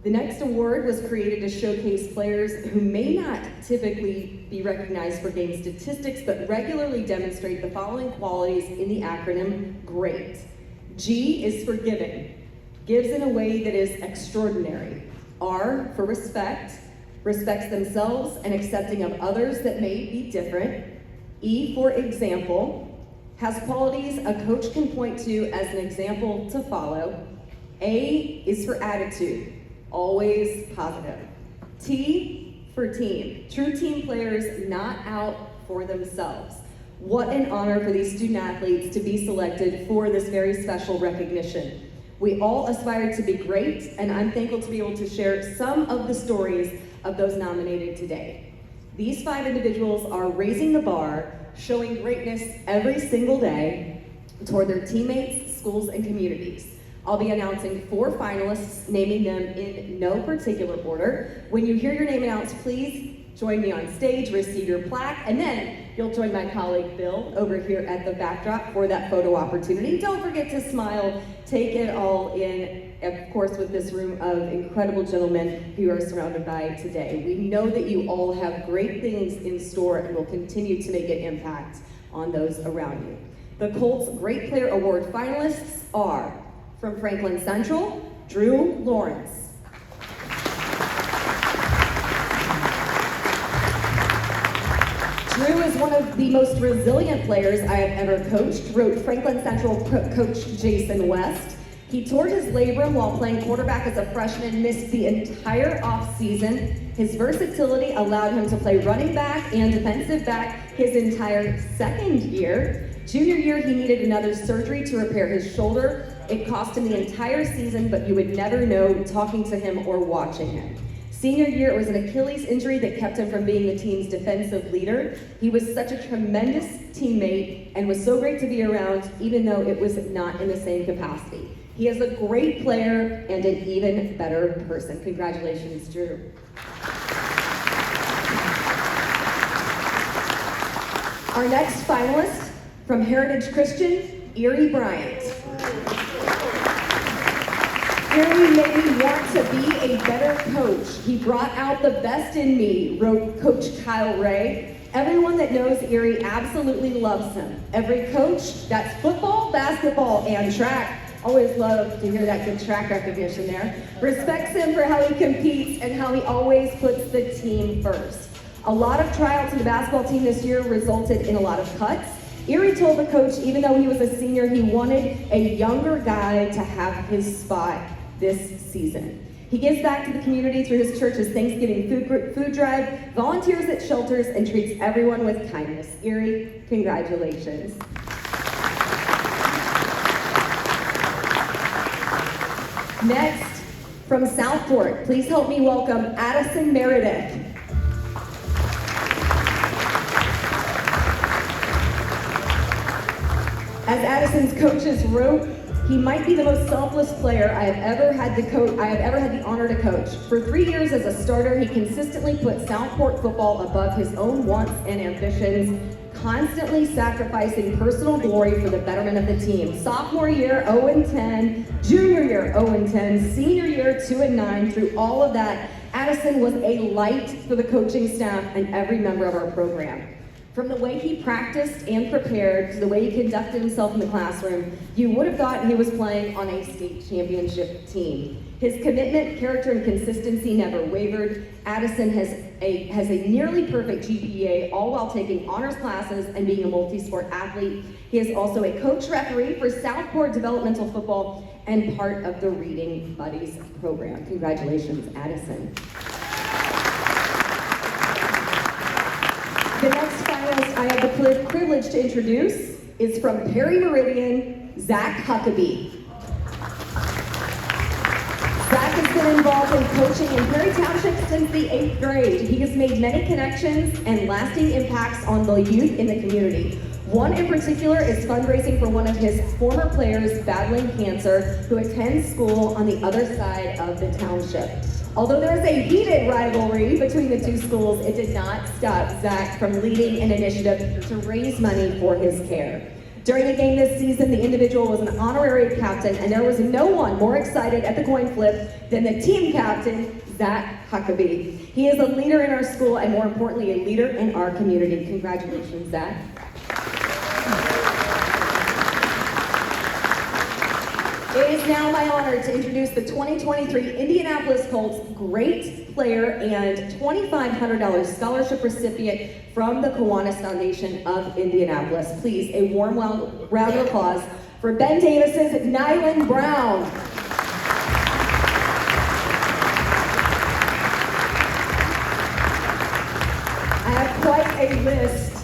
Speaker 13: The next award was created to showcase players who may not typically be recognized for game statistics, but regularly demonstrate the following qualities in the acronym GREAT. G is for giving, gives in a way that is extraordinary. R for respect, respects themselves and accepting of others that may be different. E for example, has qualities a coach can point to as an example to follow. A is for attitude, always positive. T for team, true team players not out for themselves. What an honor for these student athletes to be selected for this very special recognition. We all aspire to be great, and I'm thankful to be able to share some of the stories of those nominated today. These 5 individuals are raising the bar, showing greatness every single day toward their teammates, schools, and communities. I'll be announcing 4 finalists, naming them in no particular order. When you hear your name announced, please join me on stage, receive your plaque, and then you'll join my colleague Bill over here at the backdrop for that photo opportunity. Don't forget to smile, take it all in, of course, with this room of incredible gentlemen who you are surrounded by today. We know that you all have great things in store and will continue to make an impact on those around you. The Colts Great Player Award finalists are, from Franklin Central, Drew Lawrence. Drew is one of the most resilient players I have ever coached, wrote Franklin Central coach Jason West. He tore his labrum while playing quarterback as a freshman, missed the entire offseason. His versatility allowed him to play running back and defensive back his entire second year. Junior year, he needed another surgery to repair his shoulder. It cost him the entire season, but you would never know talking to him or watching him. Senior year, it was an Achilles injury that kept him from being the team's defensive leader. He was such a tremendous teammate and was so great to be around, even though it was not in the same capacity. He is a great player and an even better person. Congratulations, Drew. Our next finalist from Heritage Christian, Erie Bryant. Erie made me want to be a better coach. He brought out the best in me, wrote Coach Kyle Ray. Everyone that knows Erie absolutely loves him. Every coach, that's football, basketball, and track. Always love to hear that good track recognition there. Respects him for how he competes and how he always puts the team first. A lot of tryouts in the basketball team this year resulted in a lot of cuts. Erie told the coach, even though he was a senior, he wanted a younger guy to have his spot this season. He gives back to the community through his church's Thanksgiving food drive, volunteers at shelters, and treats everyone with kindness. Erie, congratulations. Next, from Southport, please help me welcome Addison Meredith. As Addison's coaches wrote, he might be the most selfless player I have ever had the honor to coach. For 3 years as a starter, he consistently put Southport football above his own wants and ambitions, constantly sacrificing personal glory for the betterment of the team. Sophomore year, 0-10, junior year, 0-10, senior year, 2-9. Through all of that, Addison was a light for the coaching staff and every member of our program. From the way he practiced and prepared to the way he conducted himself in the classroom, you would have thought he was playing on a state championship team. His commitment, character, and consistency never wavered. Addison has a nearly perfect GPA, all while taking honors classes and being a multi-sport athlete. He is also a coach referee for Southport Developmental Football and part of the Reading Buddies program. Congratulations, Addison. The next finalist I have the privilege to introduce is from Perry Meridian, Zach Huckabee. Zach has been involved in coaching in Perry Township since the 8th grade. He has made many connections and lasting impacts on the youth in the community. One in particular is fundraising for one of his former players battling cancer who attends school on the other side of the township. Although there is a heated rivalry between the two schools, it did not stop Zach from leading an initiative to raise money for his care. During a game this season, the individual was an honorary captain, and there was no one more excited at the coin flip than the team captain, Zach Huckabee. He is a leader in our school, and more importantly, a leader in our community. Congratulations, Zach. It is now my honor to introduce the 2023 Indianapolis Colts great player and $2,500 scholarship recipient from the Kiwanis Foundation of Indianapolis. Please, a warm round of applause for Ben Davis's Nyland Brown. I have quite a list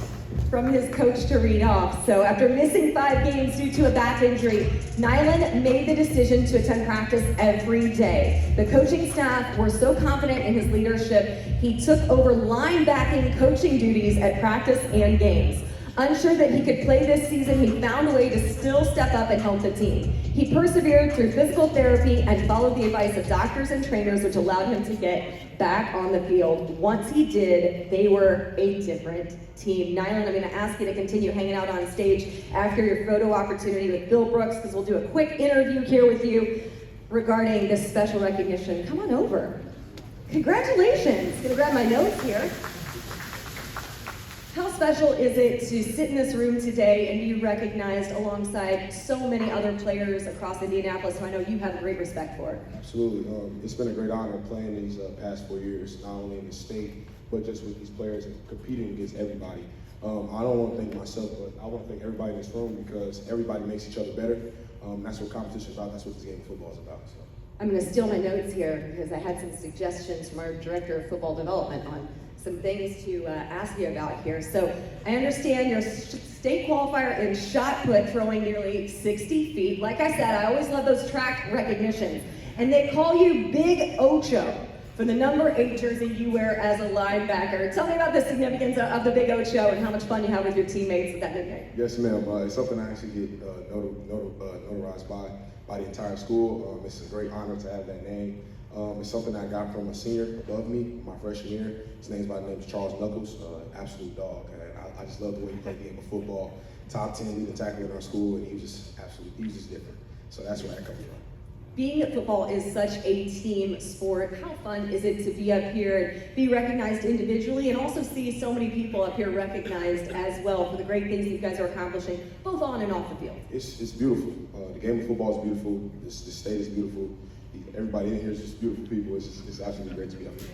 Speaker 13: from his coach to read off. So after missing 5 games due to a back injury, Nyland made the decision to attend practice every day. The coaching staff were so confident in his leadership, he took over linebacking coaching duties at practice and games. Unsure that he could play this season, he found a way to still step up and help the team. He persevered through physical therapy and followed the advice of doctors and trainers, which allowed him to get back on the field. Once he did, they were a different team. Nyland, I'm going to ask you to continue hanging out on stage after your photo opportunity with Bill Brooks, because we'll do a quick interview here with you regarding this special recognition. Come on over. Congratulations. I'm going to grab my notes here. How special is it to sit in this room today and be recognized alongside so many other players across Indianapolis who I know you have great respect for?
Speaker 14: Absolutely. It's been a great honor playing these past 4 years, not only in the state, but just with these players and competing against everybody. I don't want to thank myself, but I want to thank everybody in this room because everybody makes each other better. That's what competition is about. That's what this game of football is about. So.
Speaker 13: I'm going to steal my notes here because I had some suggestions from our Director of Football Development on some things to ask you about here. So I understand you're a state qualifier in shot put, throwing nearly 60 feet. Like I said, I always love those track recognitions. And they call you Big Ocho for the number 8 jersey you wear as a linebacker. Tell me about the significance of the Big Ocho and how much fun you have with your teammates with that nickname.
Speaker 14: Yes, ma'am. It's something I actually get notarized by the entire school. It's a great honor to have that name. It's something I got from a senior above me, my freshman year. His name's Charles Knuckles, absolute dog. I just love the way he played the game of football. Top 10 leading tackler in our school, and he was just different. So that's where that comes from.
Speaker 13: Being that football is such a team sport, how fun is it to be up here and be recognized individually and also see so many people up here recognized as well for the great things that you guys are accomplishing, both on and off the field?
Speaker 14: It's beautiful. The game of football is beautiful. The state is beautiful. Everybody in here is just beautiful people. It's absolutely great to be up here.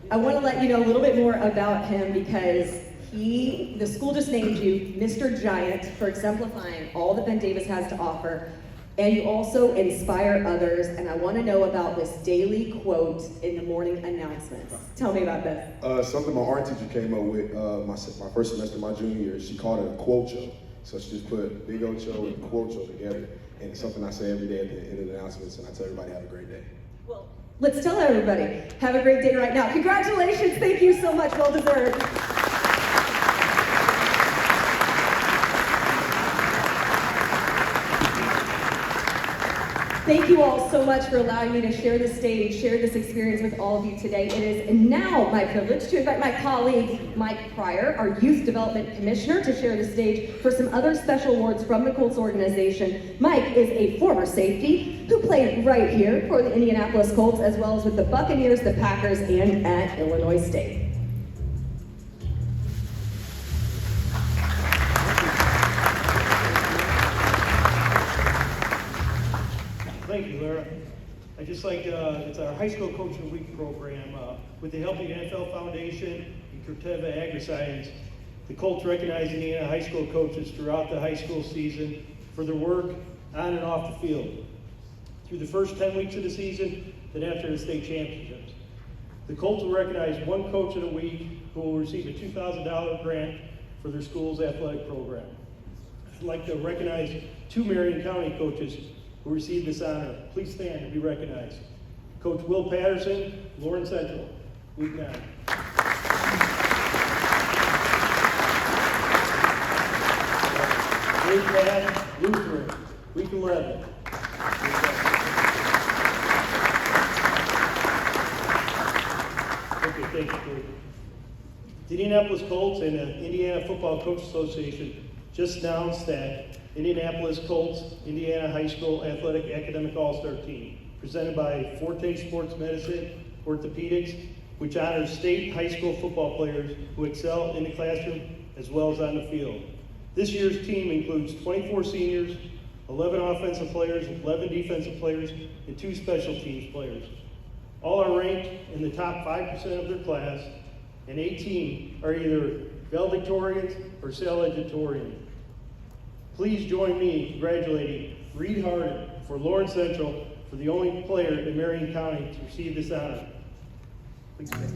Speaker 13: I want to let you know a little bit more about him because the school just named you Mr. Giant for exemplifying all that Ben Davis has to offer. And you also inspire others, and I want to know about this daily quote in the morning announcements. Tell me about this.
Speaker 14: Something my art teacher came up with my first semester, my junior year. She called it a quote show. So she just put Big Ocho and quote show together. And it's something I say every day at the end of the announcements, and I tell everybody have a great day.
Speaker 13: Well, let's tell everybody, have a great day right now. Congratulations, thank you so much, well deserved. Thank you all so much for allowing me to share the stage, share this experience with all of you today. It is now my privilege to invite my colleague, Mike Pryor, our Youth Development Commissioner, to share the stage for some other special awards from the Colts organization. Mike is a former safety who played right here for the Indianapolis Colts, as well as with the Buccaneers, the Packers, and at Illinois State.
Speaker 15: Thank you, Lara. I just like, it's our High School Coach of the Week program. With the help of the NFL Foundation and Corteva AgriScience, the Colts recognize Indiana high school coaches throughout the high school season for their work on and off the field, through the first 10 weeks of the season, then after the state championships. The Colts will recognize one coach of the week who will receive a $2,000 grant for their school's athletic program. I'd like to recognize 2 Marion County coaches who received this honor. Please stand to be recognized. Coach Will Patterson, Lawrence Central, Week 9. Week 10, Lutheran, Week 11. Okay, thank you, Coach. The Indianapolis Colts and the Indiana Football Coach Association just announced that Indianapolis Colts Indiana High School Athletic Academic All-Star Team, presented by Forte Sports Medicine Orthopedics, which honors state high school football players who excel in the classroom as well as on the field. This year's team includes 24 seniors, 11 offensive players, 11 defensive players, and 2 special teams players. All are ranked in the top 5% of their class, and 18 are either valedictorians or salutatorians. Please join me in congratulating Reed Harden for Lawrence Central for the only player in Marion County to receive this honor. Please stand.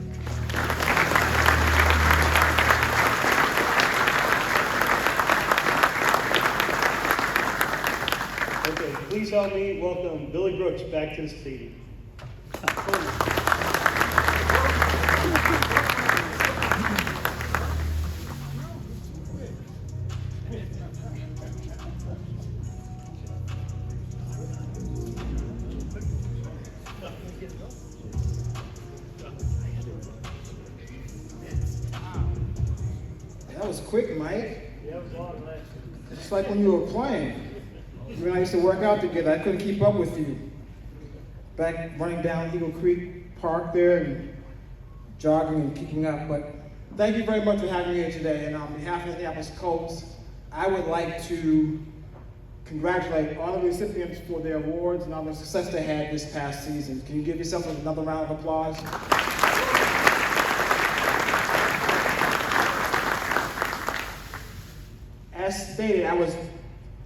Speaker 15: Okay, please help me welcome Billy Brooks back to the stadium.
Speaker 16: That was quick, Mike.
Speaker 15: Yeah, it was long lasting.
Speaker 16: It's like when you were playing. You and I used to work out together. I couldn't keep up with you. Back running down Eagle Creek Park there and jogging and keeping up. But thank you very much for having me here today. And on behalf of the Indianapolis Colts, I would like to congratulate all the recipients for their awards and all the success they had this past season. Can you give yourself another round of applause? As stated, I was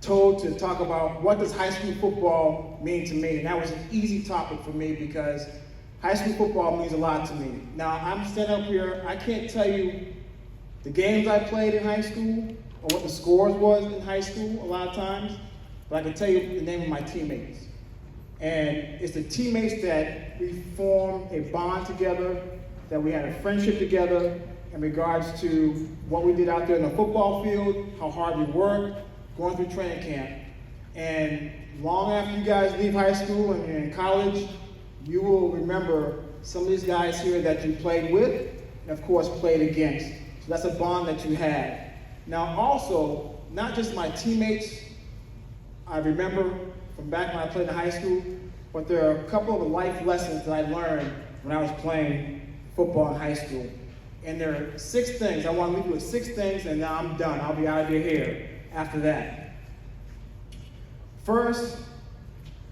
Speaker 16: told to talk about what does high school football mean to me, and that was an easy topic for me because high school football means a lot to me. Now, I'm standing up here, I can't tell you the games I played in high school or what the scores was in high school a lot of times, but I can tell you the name of my teammates. And it's the teammates that we formed a bond together, that we had a friendship together in regards to what we did out there in the football field, how hard we worked, going through training camp. And long after you guys leave high school and you're in college, you will remember some of these guys here that you played with and of course played against. So that's a bond that you had. Now also, not just my teammates, I remember from back when I played in high school, but there are a couple of life lessons that I learned when I was playing football in high school. And there are 6 things. I want to leave you with 6 things, and now I'm done. I'll be out of your hair after that. First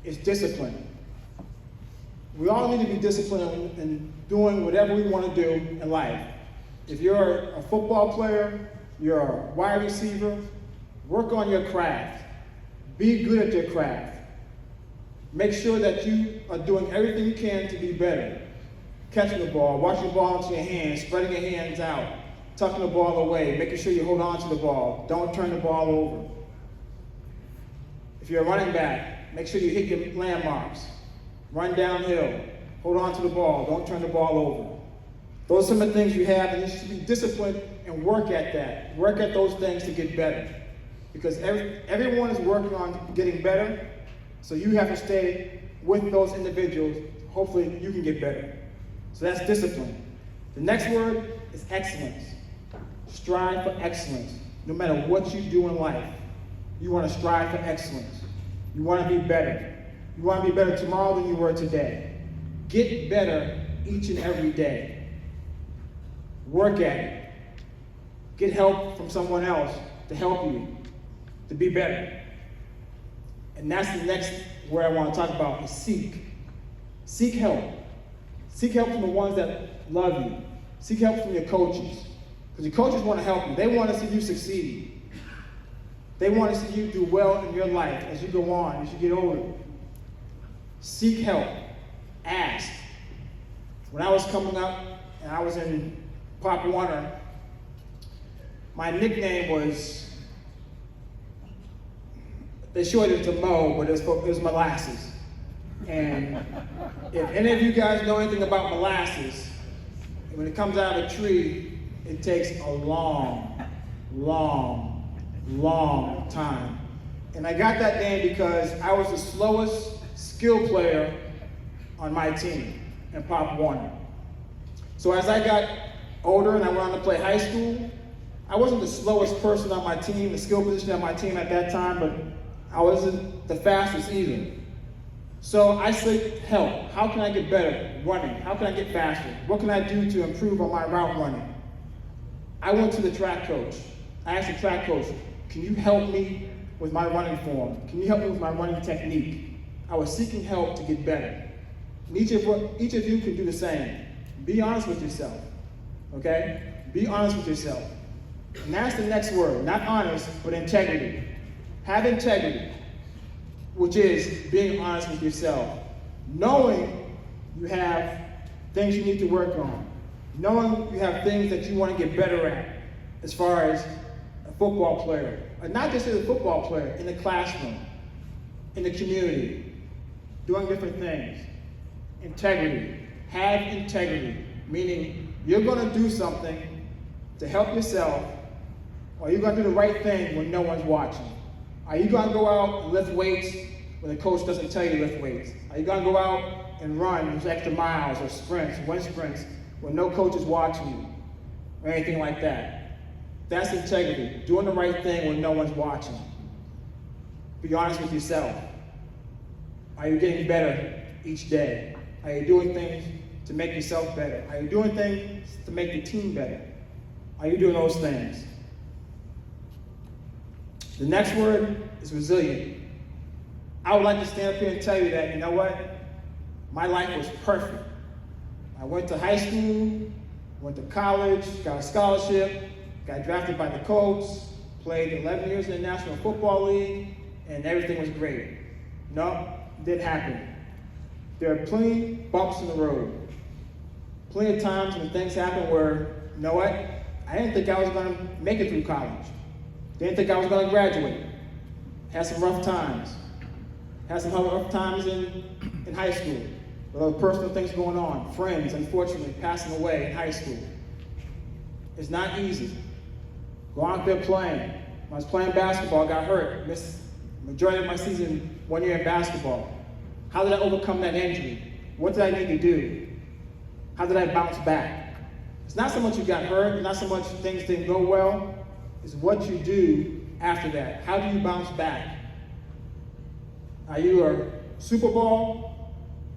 Speaker 16: is discipline. We all need to be disciplined in doing whatever we want to do in life. If you're a football player, you're a wide receiver, work on your craft. Be good at your craft. Make sure that you are doing everything you can to be better. Catching the ball, watching the ball into your hands, spreading your hands out, tucking the ball away, making sure you hold on to the ball. Don't turn the ball over. If you're a running back, make sure you hit your landmarks. Run downhill, hold on to the ball, don't turn the ball over. Those are some of the things you have, and you should be disciplined and work at that. Work at those things to get better. Because everyone is working on getting better, so you have to stay with those individuals. Hopefully you can get better. So that's discipline. The next word is excellence. Strive for excellence. No matter what you do in life, you want to strive for excellence. You want to be better. You want to be better tomorrow than you were today. Get better each and every day. Work at it. Get help from someone else to help you to be better. And that's the next word I want to talk about is seek. Seek help. Seek help from the ones that love you. Seek help from your coaches. Because your coaches want to help you. They want to see you succeed. They want to see you do well in your life as you go on, as you get older. Seek help. Ask. When I was coming up and I was in Pop Warner, my nickname was, they shortened it to Mo, but it was Molasses. And if any of you guys know anything about molasses, when it comes out of a tree, it takes a long, long, long time. And I got that name because I was the slowest skill player on my team in Pop Warner. So as I got older and I went on to play high school, I wasn't the slowest person on my team, the skill position on my team at that time, but I wasn't the fastest either. So I said, help. How can I get better running? How can I get faster? What can I do to improve on my route running? I went to the track coach. I asked the track coach, can you help me with my running form? Can you help me with my running technique? I was seeking help to get better. And each of you can do the same. Be honest with yourself, okay? Be honest with yourself. And that's the next word, not honest, but integrity. Have integrity, which is being honest with yourself. Knowing you have things you need to work on. Knowing you have things that you want to get better at as far as a football player. Or not just as a football player, in the classroom, in the community, doing different things. Integrity. Have integrity, meaning you're going to do something to help yourself, or you're going to do the right thing when no one's watching. Are you going to go out and lift weights when the coach doesn't tell you to lift weights? Are you going to go out and run those extra miles or sprints, wind sprints, when no coach is watching you, or anything like that? That's integrity, doing the right thing when no one's watching. Be honest with yourself. Are you getting better each day? Are you doing things to make yourself better? Are you doing things to make the team better? Are you doing those things? The next word is resilient. I would like to stand up here and tell you that, you know what? My life was perfect. I went to high school, went to college, got a scholarship, got drafted by the Colts, played 11 years in the National Football League, and everything was great. No, didn't happen. There are plenty bumps in the road. Plenty of times when things happen where, you know what? I didn't think I was going to make it through college. Didn't think I was going to graduate. Had some rough times. Had some rough times in high school. With other personal things going on. Friends, unfortunately, passing away in high school. It's not easy. Go out there playing. When I was playing basketball, I got hurt. Missed the majority of my season 1 year in basketball. How did I overcome that injury? What did I need to do? How did I bounce back? It's not so much you got hurt, it's not so much things didn't go well, it's what you do after that. How do you bounce back? Are you a Super Bowl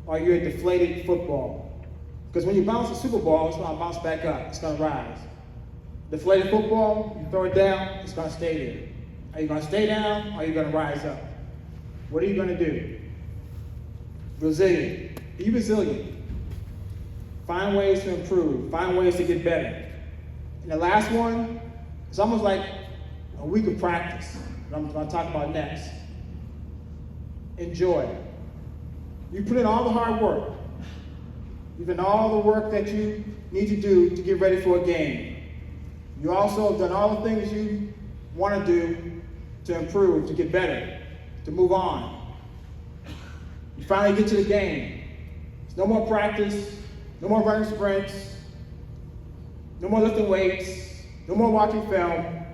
Speaker 16: or are you a deflated football? Because when you bounce a Super Bowl, it's going to bounce back up, it's going to rise. Deflated football, you throw it down, it's going to stay there. Are you going to stay down or are you going to rise up? What are you going to do? Resilient. Be resilient. Find ways to improve. Find ways to get better. And the last one, it's almost like a week of practice. What I'm going to talk about next. Enjoy. You put in all the hard work. You've done all the work that you need to do to get ready for a game. You also have done all the things you want to do to improve, to get better, to move on. You finally get to the game. There's no more practice, no more running sprints, no more lifting weights, no more watching film.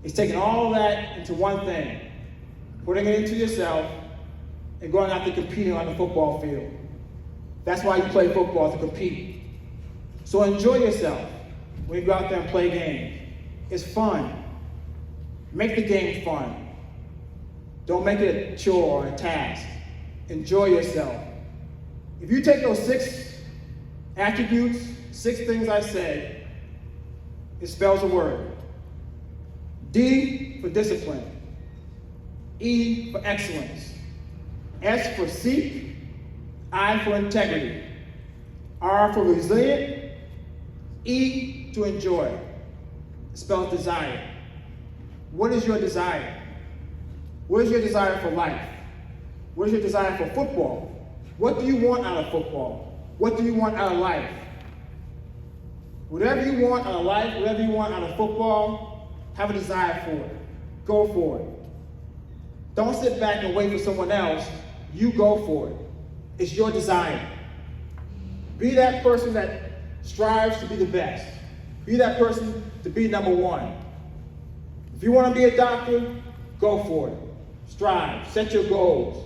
Speaker 16: It's taking all of that into one thing, putting it into yourself, and going out there competing on the football field. That's why you play football, to compete. So enjoy yourself when you go out there and play games. It's fun. Make the game fun. Don't make it a chore or a task. Enjoy yourself. If you take those 6 attributes, 6 things I said, it spells a word. D for discipline. E for excellence. S for seek. I for integrity. R for resilient. E to enjoy. It spells desire. What is your desire? What is your desire for life? What is your desire for football? What do you want out of football? What do you want out of life? Whatever you want out of life, whatever you want out of football, have a desire for it. Go for it. Don't sit back and wait for someone else. You go for it. It's your desire. Be that person that strives to be the best. Be that person to be number one. If you want to be a doctor, go for it. Strive. Set your goals.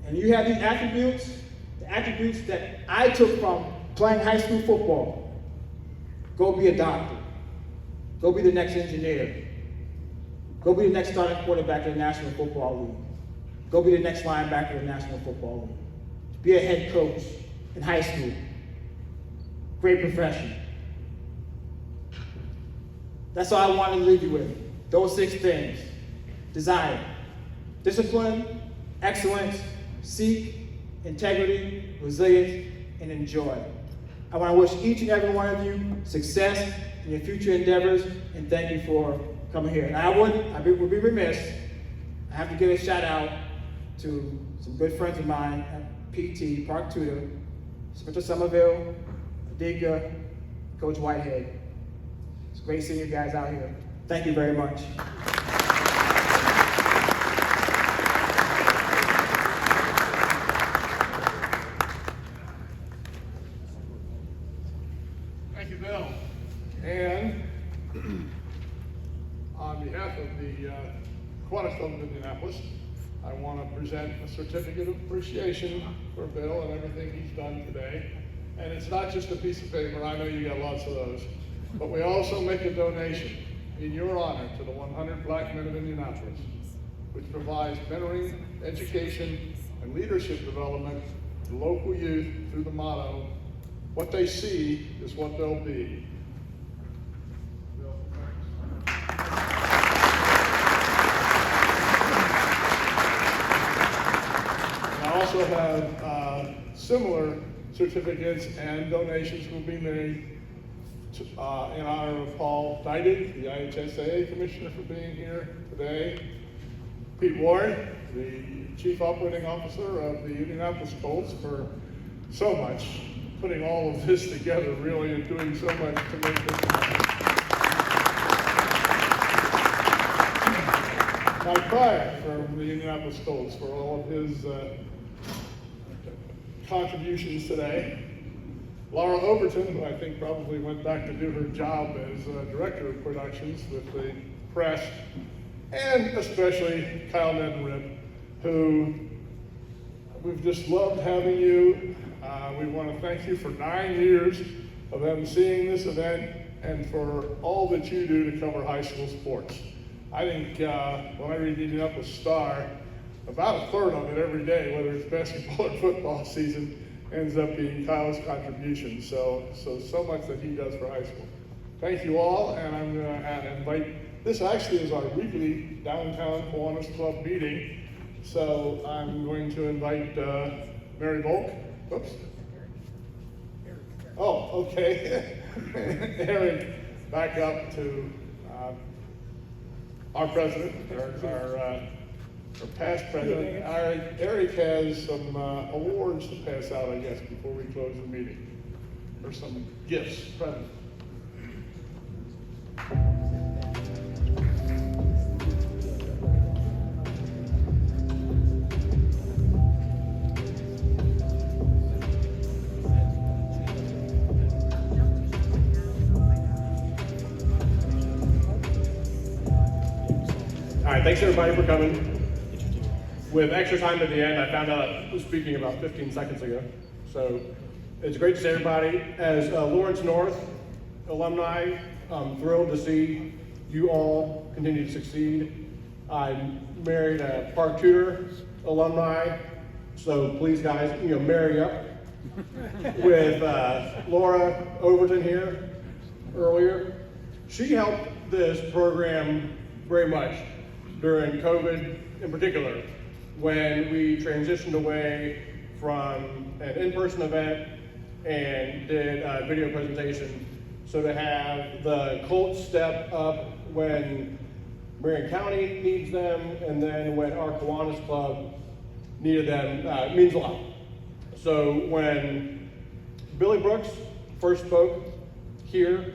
Speaker 16: And you have these attributes, the attributes that I took from playing high school football. Go be a doctor. Go be the next engineer. Go be the next starting quarterback in the National Football League. Go be the next linebacker in the National Football League. Be a head coach in high school. Great profession. That's all I wanted to leave you with. Those 6 things. Desire, discipline, excellence, seek, integrity, resilience, and enjoy. I want to wish each and every one of you success in your future endeavors, and thank you for coming here. And I would be remiss, I have to give a shout out to some good friends of mine at PT, Park Tutor, Spencer Somerville, Adiga, Coach Whitehead. It's great seeing you guys out here. Thank you very much.
Speaker 11: Thank you, Bill. And on behalf of the Kiwanis Club of Indianapolis, I want to present a certificate of appreciation for Bill and everything he's done today. And it's not just a piece of paper, I know you got lots of those, but we also make a donation in your honor to the 100 Black Men of Indianapolis, which provides mentoring, education, and leadership development to local youth through the motto, what they see is what they'll be. Bill, thanks. I also have similar certificates and donations will be made to, in honor of Paul Deidig, the IHSAA Commissioner, for being here today. Pete Warren, the Chief Operating Officer of the Indianapolis Colts, for so much, putting all of this together really and doing so much to make this happen. Mike Pryor from the Indianapolis Colts for all of his contributions today. Laura Overton, who I think probably went back to do her job as Director of Productions with the press, and especially Kyle Neddenrip, who we've just loved having you. We want to thank you for 9 years of emceeing this event and for all that you do to cover high school sports. I think when I read the Indianapolis Star, about a third of it every day, whether it's basketball or football season, ends up being Kyle's contribution. So much that he does for high school. Thank you all, and I'm going to invite, this actually is our weekly downtown Kiwanis Club meeting. So I'm going to invite Mary Volk. Oops. Oh, okay. Eric, back up to our president, our past president. Eric has some awards to pass out, I guess, before we close the meeting, or some gifts, presents.
Speaker 17: All right, thanks everybody for coming. With extra time at the end, I found out I was speaking about 15 seconds ago. So it's great to see everybody. As Lawrence North alumni, I'm thrilled to see you all continue to succeed. I married a Park Tudor alumni, so please guys, marry up. With Laura Overton here earlier. She helped this program very much during COVID in particular, when we transitioned away from an in-person event and did a video presentation. So to have the Colts step up when Marion County needs them, and then when our Kiwanis Club needed them, means a lot. So when Billy Brooks first spoke here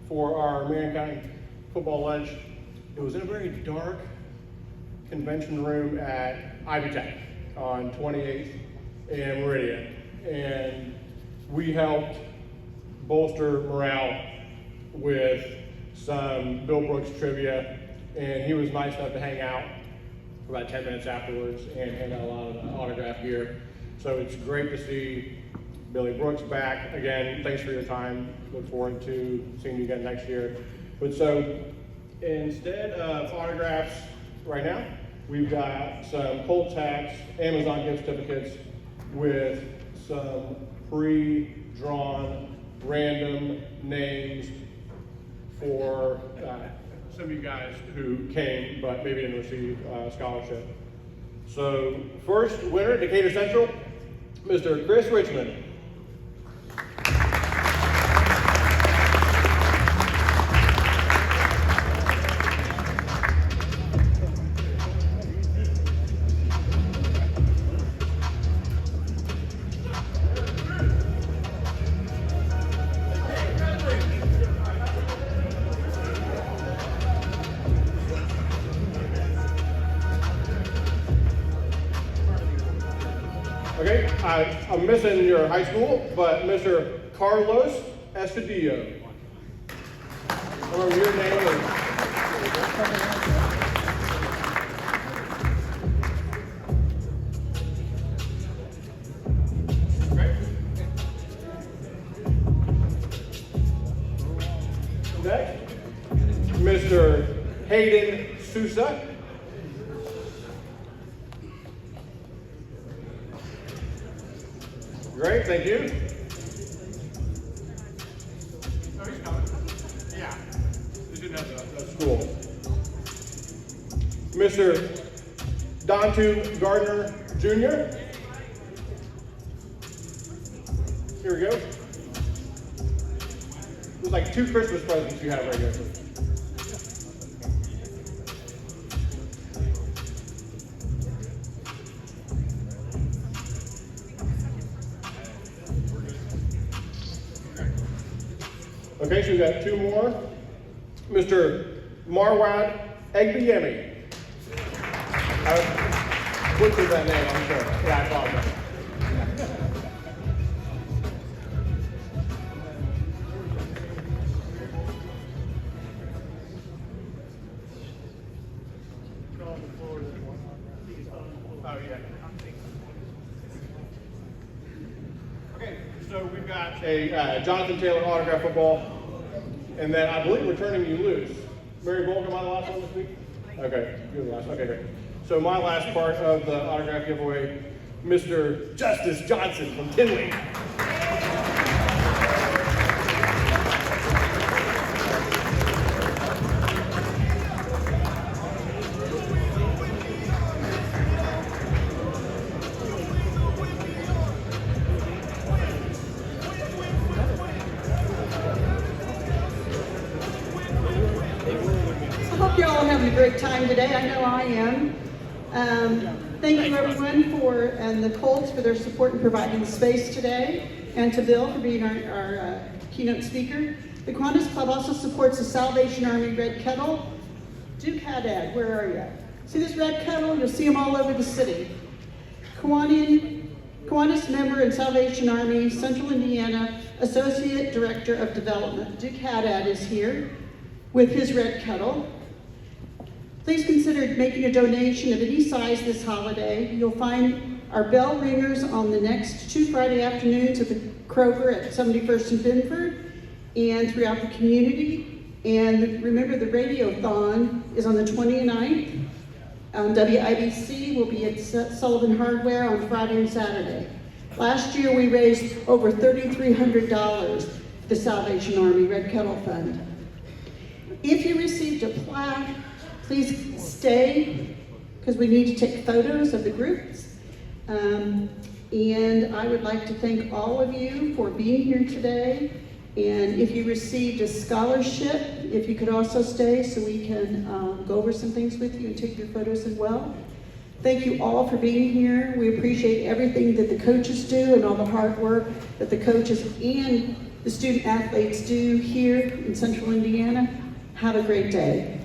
Speaker 17: for our Marion County football lunch, it was in a very dark convention room at Ivy Tech on 28th and Meridian. And we helped bolster morale with some Bill Brooks trivia, and he was nice enough to hang out for about 10 minutes afterwards and hand out a lot of autograph gear. So it's great to see Billy Brooks back. Again, thanks for your time. Look forward to seeing you again next year. But so instead of autographs right now, we've got some Colts hats, Amazon gift certificates with some pre-drawn random names for some of you guys who came but maybe didn't receive a scholarship. So first winner, Decatur Central, Mr. Chris Richmond. Okay, I'm missing your high school, but Mr. Carlos Estudillo. Remember your name is... Next, Mr. Hayden Sousa. Great, thank you. Oh, he's coming. Yeah. This didn't have a school. Mr. Dontu Gardner Jr. Here we go. There's like 2 Christmas presents you have right here. Okay, so we got two more. Mr. Marwad Egbiemi. I butchered that name, I'm sure. Yeah, I apologize. Oh, yeah. Okay, so we've got a Jonathan Taylor autograph football, and then I believe we're turning you loose. Mary Bolton, am I the last one this week? Okay, you're the last. Okay, great. So my last part of the autograph giveaway, Mr. Justice Johnson from Tinley.
Speaker 1: I hope you're all having a great time today. I know I am. Thank you everyone and the Colts for their support in providing the space today, and to Bill for being our keynote speaker. The Kiwanis Club also supports the Salvation Army Red Kettle. Duke Haddad, where are you? See this red kettle? You'll see them all over the city. Kiwanis member in Salvation Army, Central Indiana, Associate Director of Development. Duke Haddad is here with his red kettle. Please consider making a donation of any size this holiday. You'll find our bell ringers on the next 2 Friday afternoons at the Kroger at 71st and Binford and throughout the community. And remember, the Radiothon is on the 29th. WIBC will be at Sullivan Hardware on Friday and Saturday. Last year we raised over $3,300 for the Salvation Army Red Kettle Fund. If you received a plaque, please stay, because we need to take photos of the groups. And I would like to thank all of you for being here today. And if you received a scholarship, if you could also stay so we can go over some things with you and take your photos as well. Thank you all for being here. We appreciate everything that the coaches do and all the hard work that the coaches and the student athletes do here in Central Indiana. Have a great day.